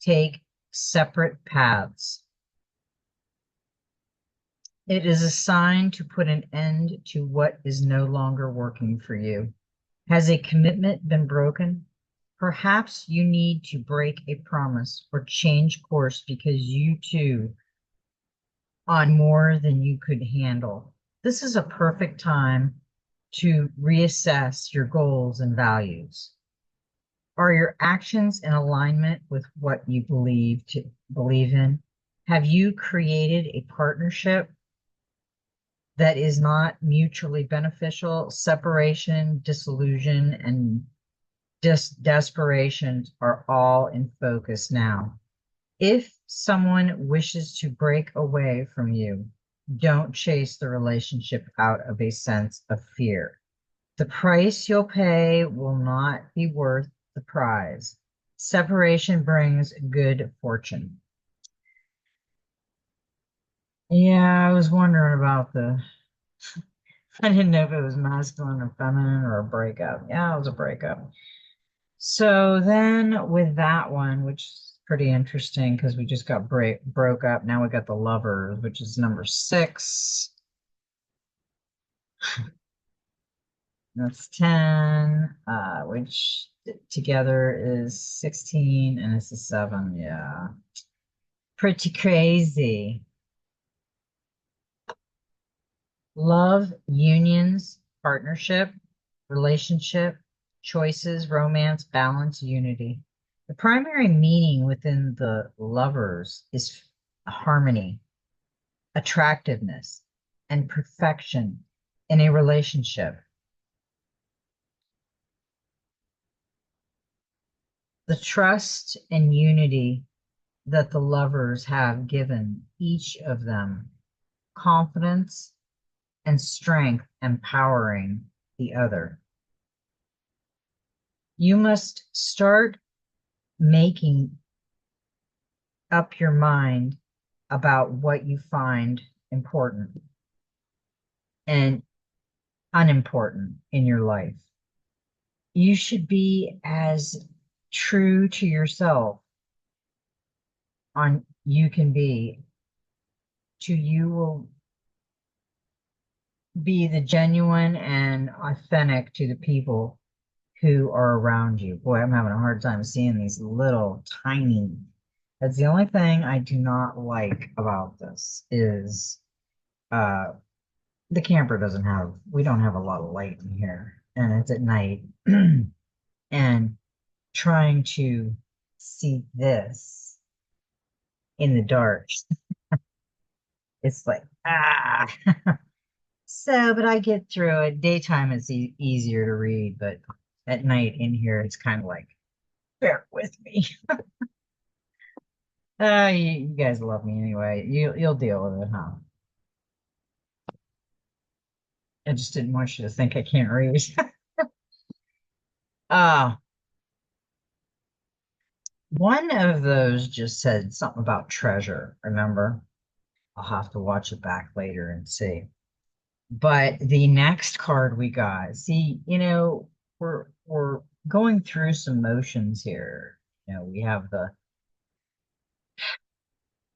Speaker 1: take separate paths. It is a sign to put an end to what is no longer working for you. Has a commitment been broken? Perhaps you need to break a promise or change course because you too on more than you could handle. This is a perfect time to reassess your goals and values. Are your actions in alignment with what you believe in? Have you created a partnership that is not mutually beneficial? Separation, disillusion, and desperation are all in focus now. If someone wishes to break away from you, don't chase the relationship out of a sense of fear. The price you'll pay will not be worth the prize. Separation brings good fortune. Yeah, I was wondering about I didn't know if it was masculine or feminine or a breakup. Yeah, it was a breakup. So then with that one, which is pretty interesting because we just got broke up. Now we got the lovers, which is number 6. That's 10, which together is 16, and it's a 7. Yeah. Pretty crazy. Love, unions, partnership, relationship, choices, romance, balance, unity. The primary meaning within the lovers is harmony, attractiveness, and perfection in a relationship. The trust and unity that the lovers have given each of them confidence and strength empowering the other. You must start making up your mind about what you find important and unimportant in your life. You should be as true to yourself on you can be to you will be the genuine and authentic to the people who are around you. Boy, I'm having a hard time seeing these little tiny. That's the only thing I do not like about this is uh the camper doesn't have we don't have a lot of light in here and it's at night and trying to see this in the dark. It's like so but I get through it. Daytime it's easier to read, but at night in here it's kind of like bear with me. You guys love me anyway. You'll deal with it, huh? I just didn't want you to think I can't read. uh One of those just said something about treasure, remember? I'll have to watch it back later and see. But the next card we got, see, we're going through some motions here. We have the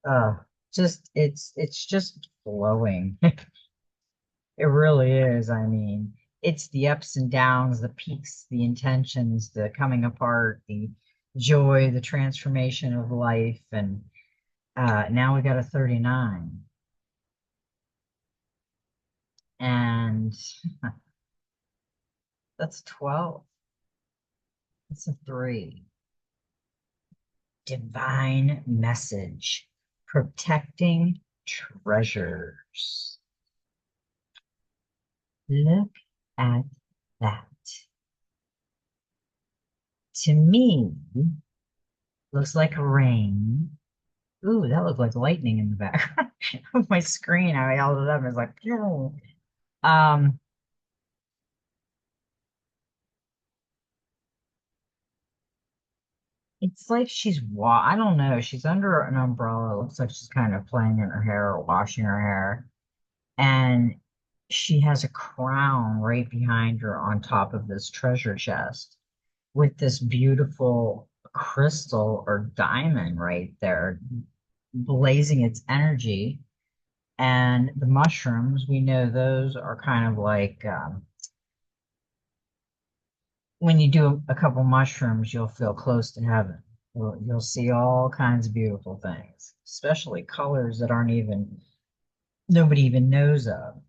Speaker 1: uh just it's just flowing. It really is. I mean, it's the ups and downs, the peaks, the intentions, the coming apart, the joy, the transformation of life. And now we got a 39. And that's 12. That's a 3. Divine message. Protecting treasures. Look at that. To me, looks like rain. Ooh, that looked like lightning in the background of my screen. I held it up and it's like, "Pew." um, it's like I don't know, she's under an umbrella. It looks like she's kind of playing in her hair or washing her hair. And she has a crown right behind her on top of this treasure chest with this beautiful crystal or diamond right there, blazing its energy. And the mushrooms, we know those are kind of like when you do a couple mushrooms, you'll feel close to heaven. You'll see all kinds of beautiful things, especially colors that aren't even, nobody even knows of.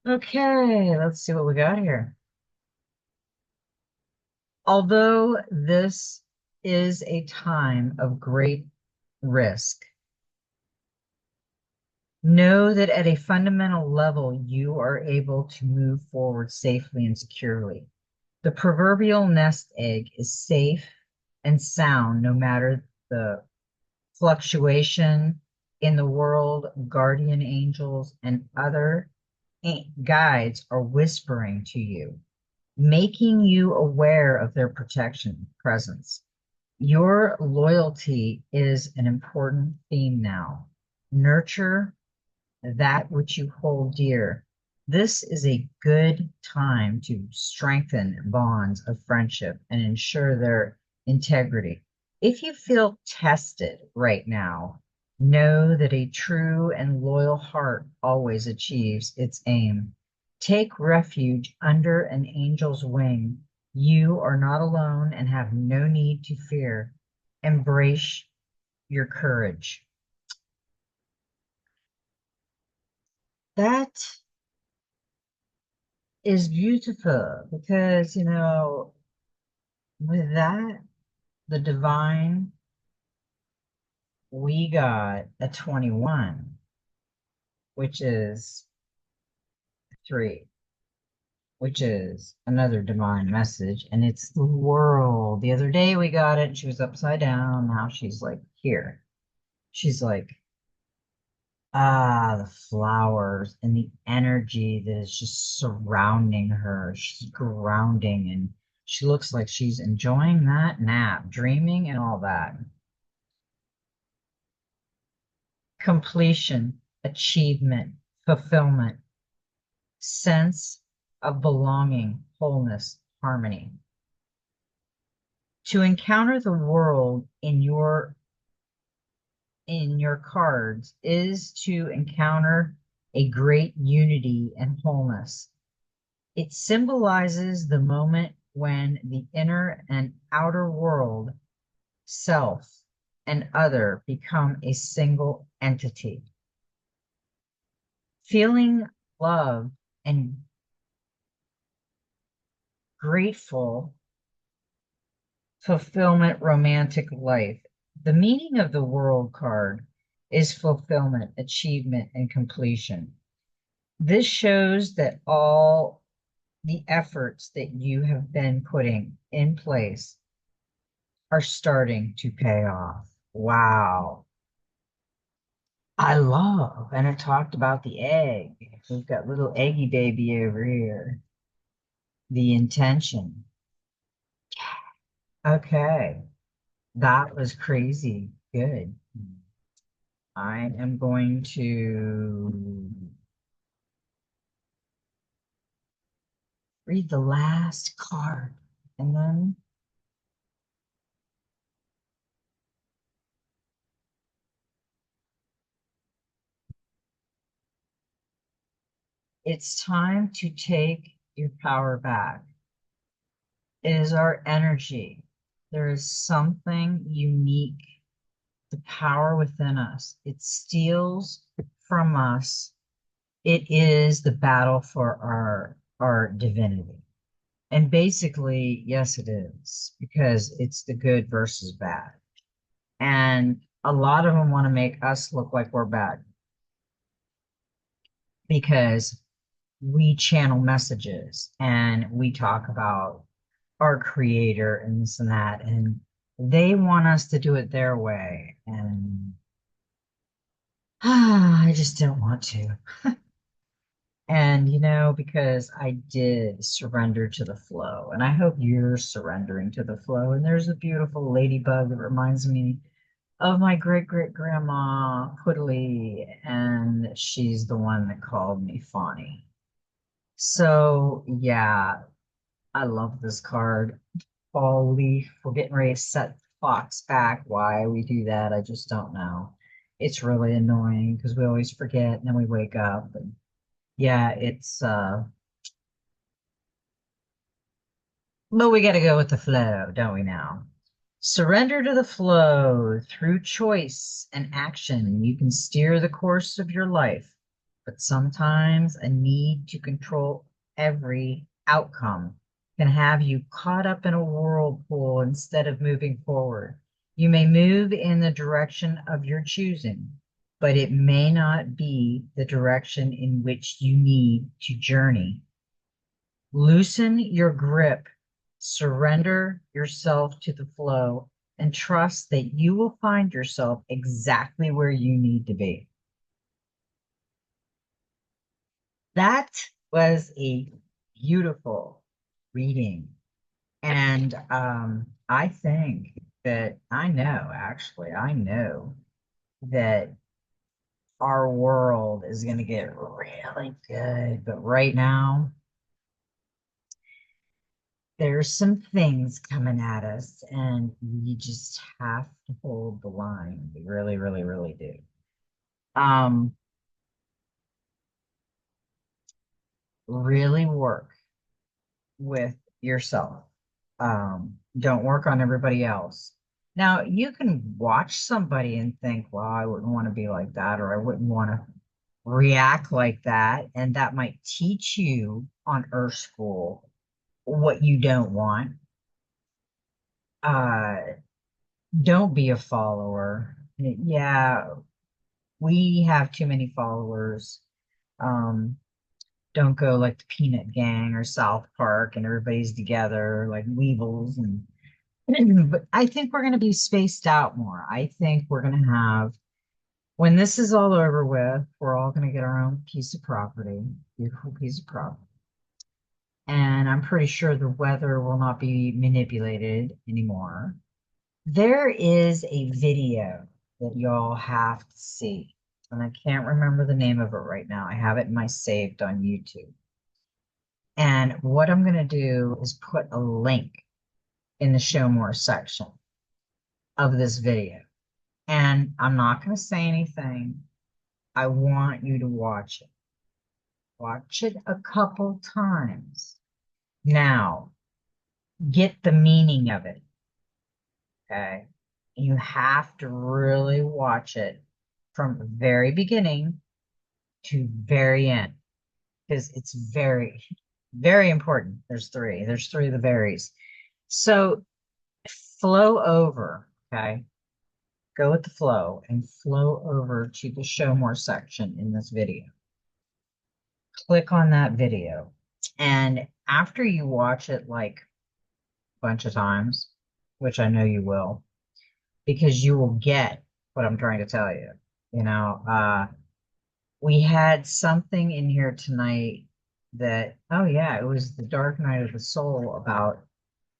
Speaker 1: Okay, let's see what we got here. Although this is a time of great risk, know that at a fundamental level, you are able to move forward safely and securely. The proverbial nest egg is safe and sound no matter the fluctuation in the world. Guardian angels and other guides are whispering to you, making you aware of their protection presence. Your loyalty is an important theme now. Nurture that which you hold dear. This is a good time to strengthen bonds of friendship and ensure their integrity. If you feel tested right now, know that a true and loyal heart always achieves its aim. Take refuge under an angel's wing. You are not alone and have no need to fear. Embrace your courage. That is beautiful because, with that, the divine, we got a 21, which is 3, which is another divine message, and it's the world. The other day we got it, and she was upside down. Now she's like here. She's like, the flowers and the energy that is just surrounding her. She's grounding and she looks like she's enjoying that nap, dreaming and all that. Completion, achievement, fulfillment, sense of belonging, wholeness, harmony. To encounter the world in your cards is to encounter a great unity and wholeness. It symbolizes the moment when the inner and outer world, self and other, become a single entity. Feeling love and grateful, fulfillment, romantic life. The meaning of the world card is fulfillment, achievement, and completion. This shows that all the efforts that you have been putting in place are starting to pay off. Wow. I love, and it talked about the egg. We've got little eggy baby over here. The intention. Okay. That was crazy. Good. I am going to read the last card and then it's time to take your power back. It is our energy. There is something unique, the power within us. It steals from us. It is the battle for our divinity. And basically, yes, it is, because it's the good versus bad. And a lot of them want to make us look like we're bad because we channel messages and we talk about our creator and this and that. And they want us to do it their way. And I just don't want to. And, because I did surrender to the flow, and I hope you're surrendering to the flow. And there's a beautiful ladybug that reminds me of my great great grandma Puddley, and she's the one that called me Fawny. So, yeah, I love this card. Fall leaf. We're getting ready to set the clocks back. Why we do that, I just don't know. It's really annoying because we always forget and then we wake up and yeah, but we got to go with the flow, don't we now? Surrender to the flow through choice and action. You can steer the course of your life, but sometimes a need to control every outcome can have you caught up in a whirlpool instead of moving forward. You may move in the direction of your choosing, but it may not be the direction in which you need to journey. Loosen your grip, surrender yourself to the flow, and trust that you will find yourself exactly where you need to be. That was a beautiful reading. And I think that I know that our world is going to get really good. But right now, there's some things coming at us, and we just have to hold the line. We really, really, really do. Um, really work with yourself. Don't work on everybody else. Now, you can watch somebody and think, well, I wouldn't want to be like that, or I wouldn't want to react like that. And that might teach you on Earth School what you don't want. Uh, don't be a follower. Yeah, we have too many followers. Um, don't go like the Peanut Gang or South Park and everybody's together like weevils and but I think we're going to be spaced out more. I think we're going to have, when this is all over with, we're all going to get our own piece of property, beautiful piece of property. And I'm pretty sure the weather will not be manipulated anymore. There is a video that y'all have to see, and I can't remember the name of it right now. I have it in my saved on YouTube. And what I'm going to do is put a link in the show more section of this video. And I'm not going to say anything. I want you to watch it. Watch it a couple times. Now, get the meaning of it. Okay. You have to really watch it from the very beginning to very end because it's very, very important. There's three of the varies. So flow over. Okay. Go with the flow and flow over to the show more section in this video. Click on that video. And after you watch it like a bunch of times, which I know you will, because you will get what I'm trying to tell you. You know, we had something in here tonight that, oh yeah, it was the Dark Night of the Soul about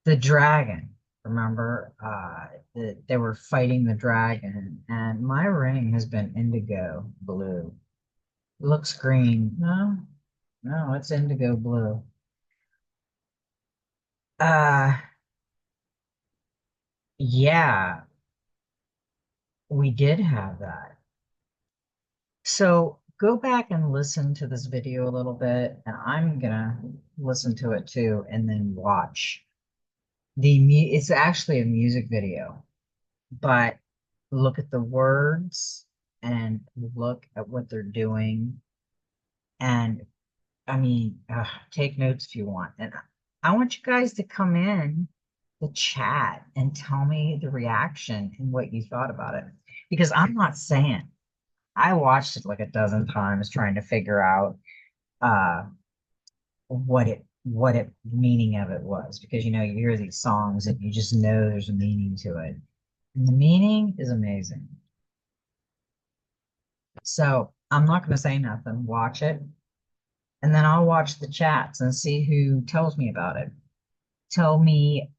Speaker 1: the dragon. Remember, they were fighting the dragon, and my ring has been indigo blue. Looks green. No, no, it's indigo blue. Uh, yeah, we did have that. So go back and listen to this video a little bit, and I'm gonna listen to it too, and then watch it's actually a music video, but look at the words and look at what they're doing. And I mean, take notes if you want. And I want you guys to come in the chat and tell me the reaction and what you thought about it. Because I'm not saying I watched it like a dozen times trying to figure out uh what it meaning of it was. Because you hear these songs and you just know there's a meaning to it. And the meaning is amazing. So I'm not gonna say nothing. Watch it. And then I'll watch the chats and see who tells me about it. Tell me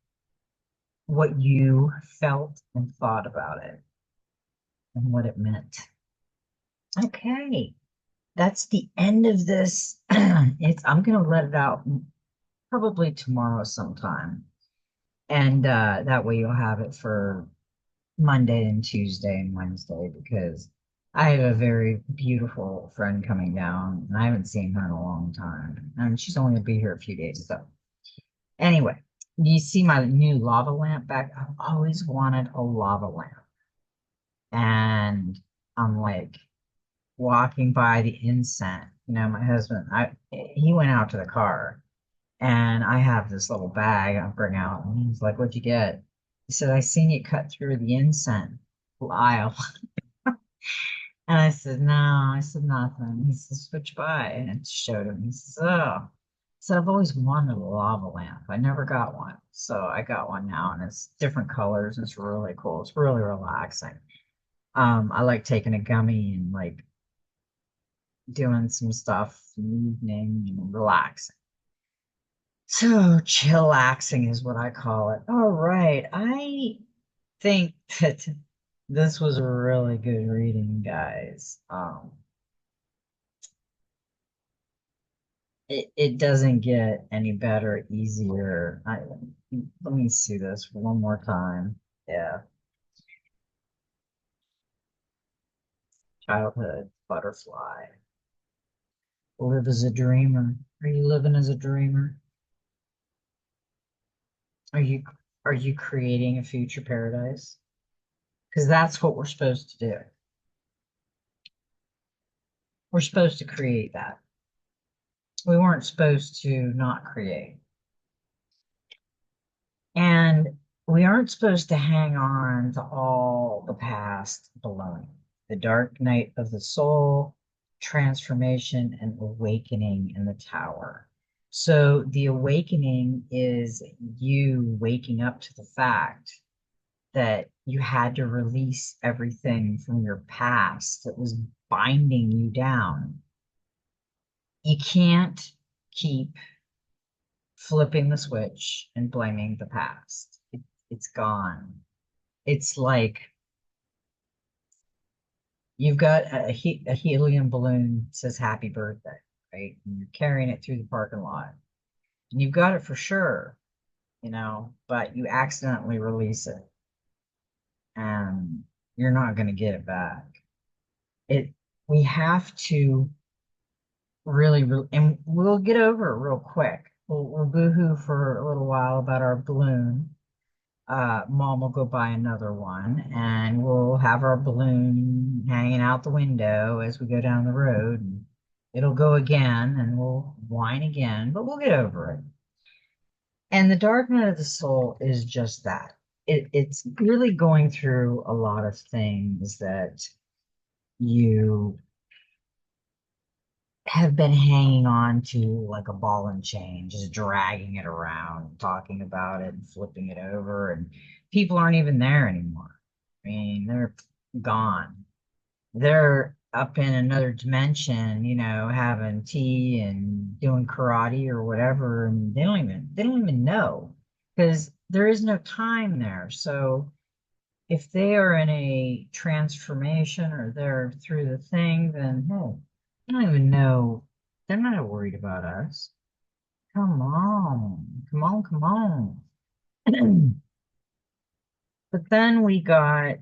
Speaker 1: what you felt and thought about it and what it meant. Okay, that's the end of this. I'm gonna let it out probably tomorrow sometime, and that way you'll have it for Monday and Tuesday and Wednesday because I have a very beautiful friend coming down, and I haven't seen her in a long time, and she's only gonna be here a few days. So anyway, you see my new lava lamp back? I've always wanted a lava lamp. And I'm like walking by the incense. My husband, he went out to the car and I have this little bag I bring out. And he's like, "What'd you get?" He said, "I seen you cut through the incense aisle." And I said, "No," I said, "Nothing." He said, "Switch by." And I showed him. He says, "Oh." So I've always wanted a lava lamp. I never got one. So I got one now and it's different colors. And it's really cool. It's really relaxing. I like taking a gummy and like doing some stuff in the evening and relaxing. So chillaxing is what I call it. All right. I think that this was a really good reading, guys. It doesn't get any better, easier. Let me see this one more time. Yeah. Childhood butterfly. Live as a dreamer. Are you living as a dreamer? Are you are you creating a future paradise? Because that's what we're supposed to do. We're supposed to create that. We weren't supposed to not create. And we aren't supposed to hang on to all the past baloney. The dark night of the soul, transformation, and awakening in the tower. So the awakening is you waking up to the fact that you had to release everything from your past that was binding you down. You can't keep flipping the switch and blaming the past. It's gone. It's like you've got a helium balloon that says happy birthday, right? And you're carrying it through the parking lot. And you've got it for sure, but you accidentally release it and you're not going to get it back. It we have to really, and we'll get over it real quick. We'll boohoo for a little while about our balloon. Mom will go buy another one, and we'll have our balloon hanging out the window as we go down the road. And it'll go again, and we'll whine again, but we'll get over it. And the dark night of the soul is just that. It's really going through a lot of things that you have been hanging on to like a ball and chain, just dragging it around, talking about it and flipping it over, and people aren't even there anymore. I mean, they're gone. They're up in another dimension, having tea and doing karate or whatever, and they don't even know because there is no time there. So if they are in a transformation or they're through the thing, then hey, I don't even know. They're not worried about us. Come on, come on, come on. But then we got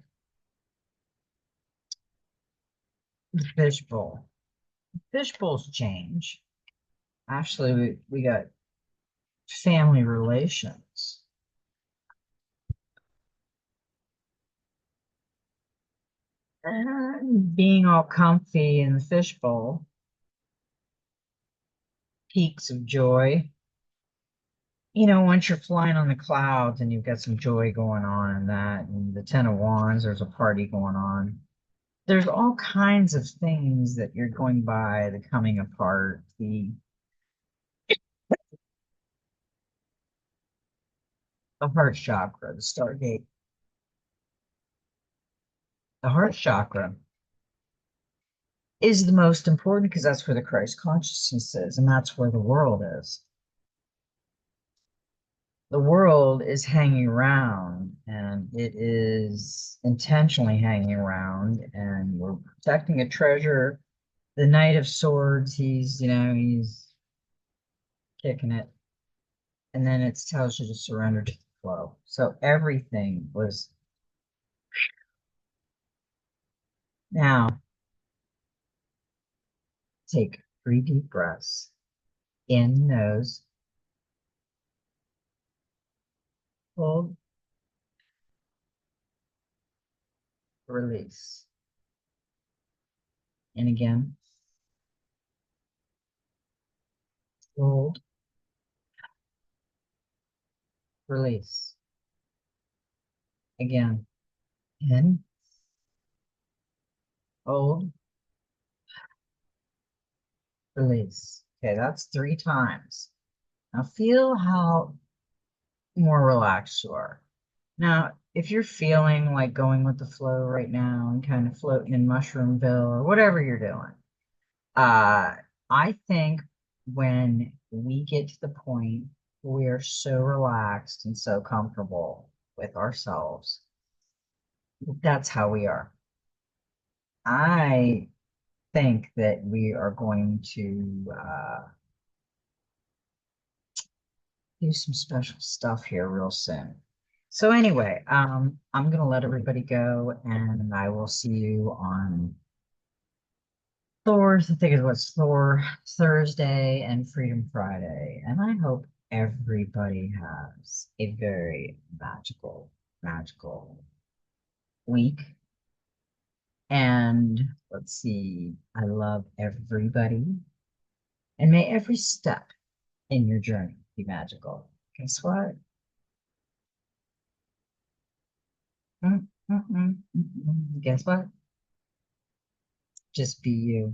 Speaker 1: the fishbowl. Fishbowls change. Actually, we got family relations. And being all comfy in the fishbowl, peaks of joy. Once you're flying on the clouds and you've got some joy going on in that, and the Ten of Wands, there's a party going on. There's all kinds of things that you're going by, the coming apart, the heart chakra, the stargate. The heart chakra is the most important because that's where the Christ consciousness is, and that's where the world is. The world is hanging around, and it is intentionally hanging around, and we're protecting a treasure. The Knight of Swords, he's kicking it, and then it tells you to surrender to the flow. So everything was now. Take 3 deep breaths in nose, hold, release. And again, hold, release. Again, in, hold, release. Okay, that's 3 times. Now feel how more relaxed you are. Now, if you're feeling like going with the flow right now and kind of floating in Mushroomville or whatever you're doing, uh, I think when we get to the point where we are so relaxed and so comfortable with ourselves, that's how we are. I think that we are going to do some special stuff here real soon. So anyway, I'm gonna let everybody go, and I will see you on Thor, I think it was Thor Thursday and Freedom Friday. And I hope everybody has a very magical week. And let's see, I love everybody. And may every step in your journey be magical. Guess what? Guess what? Just be you.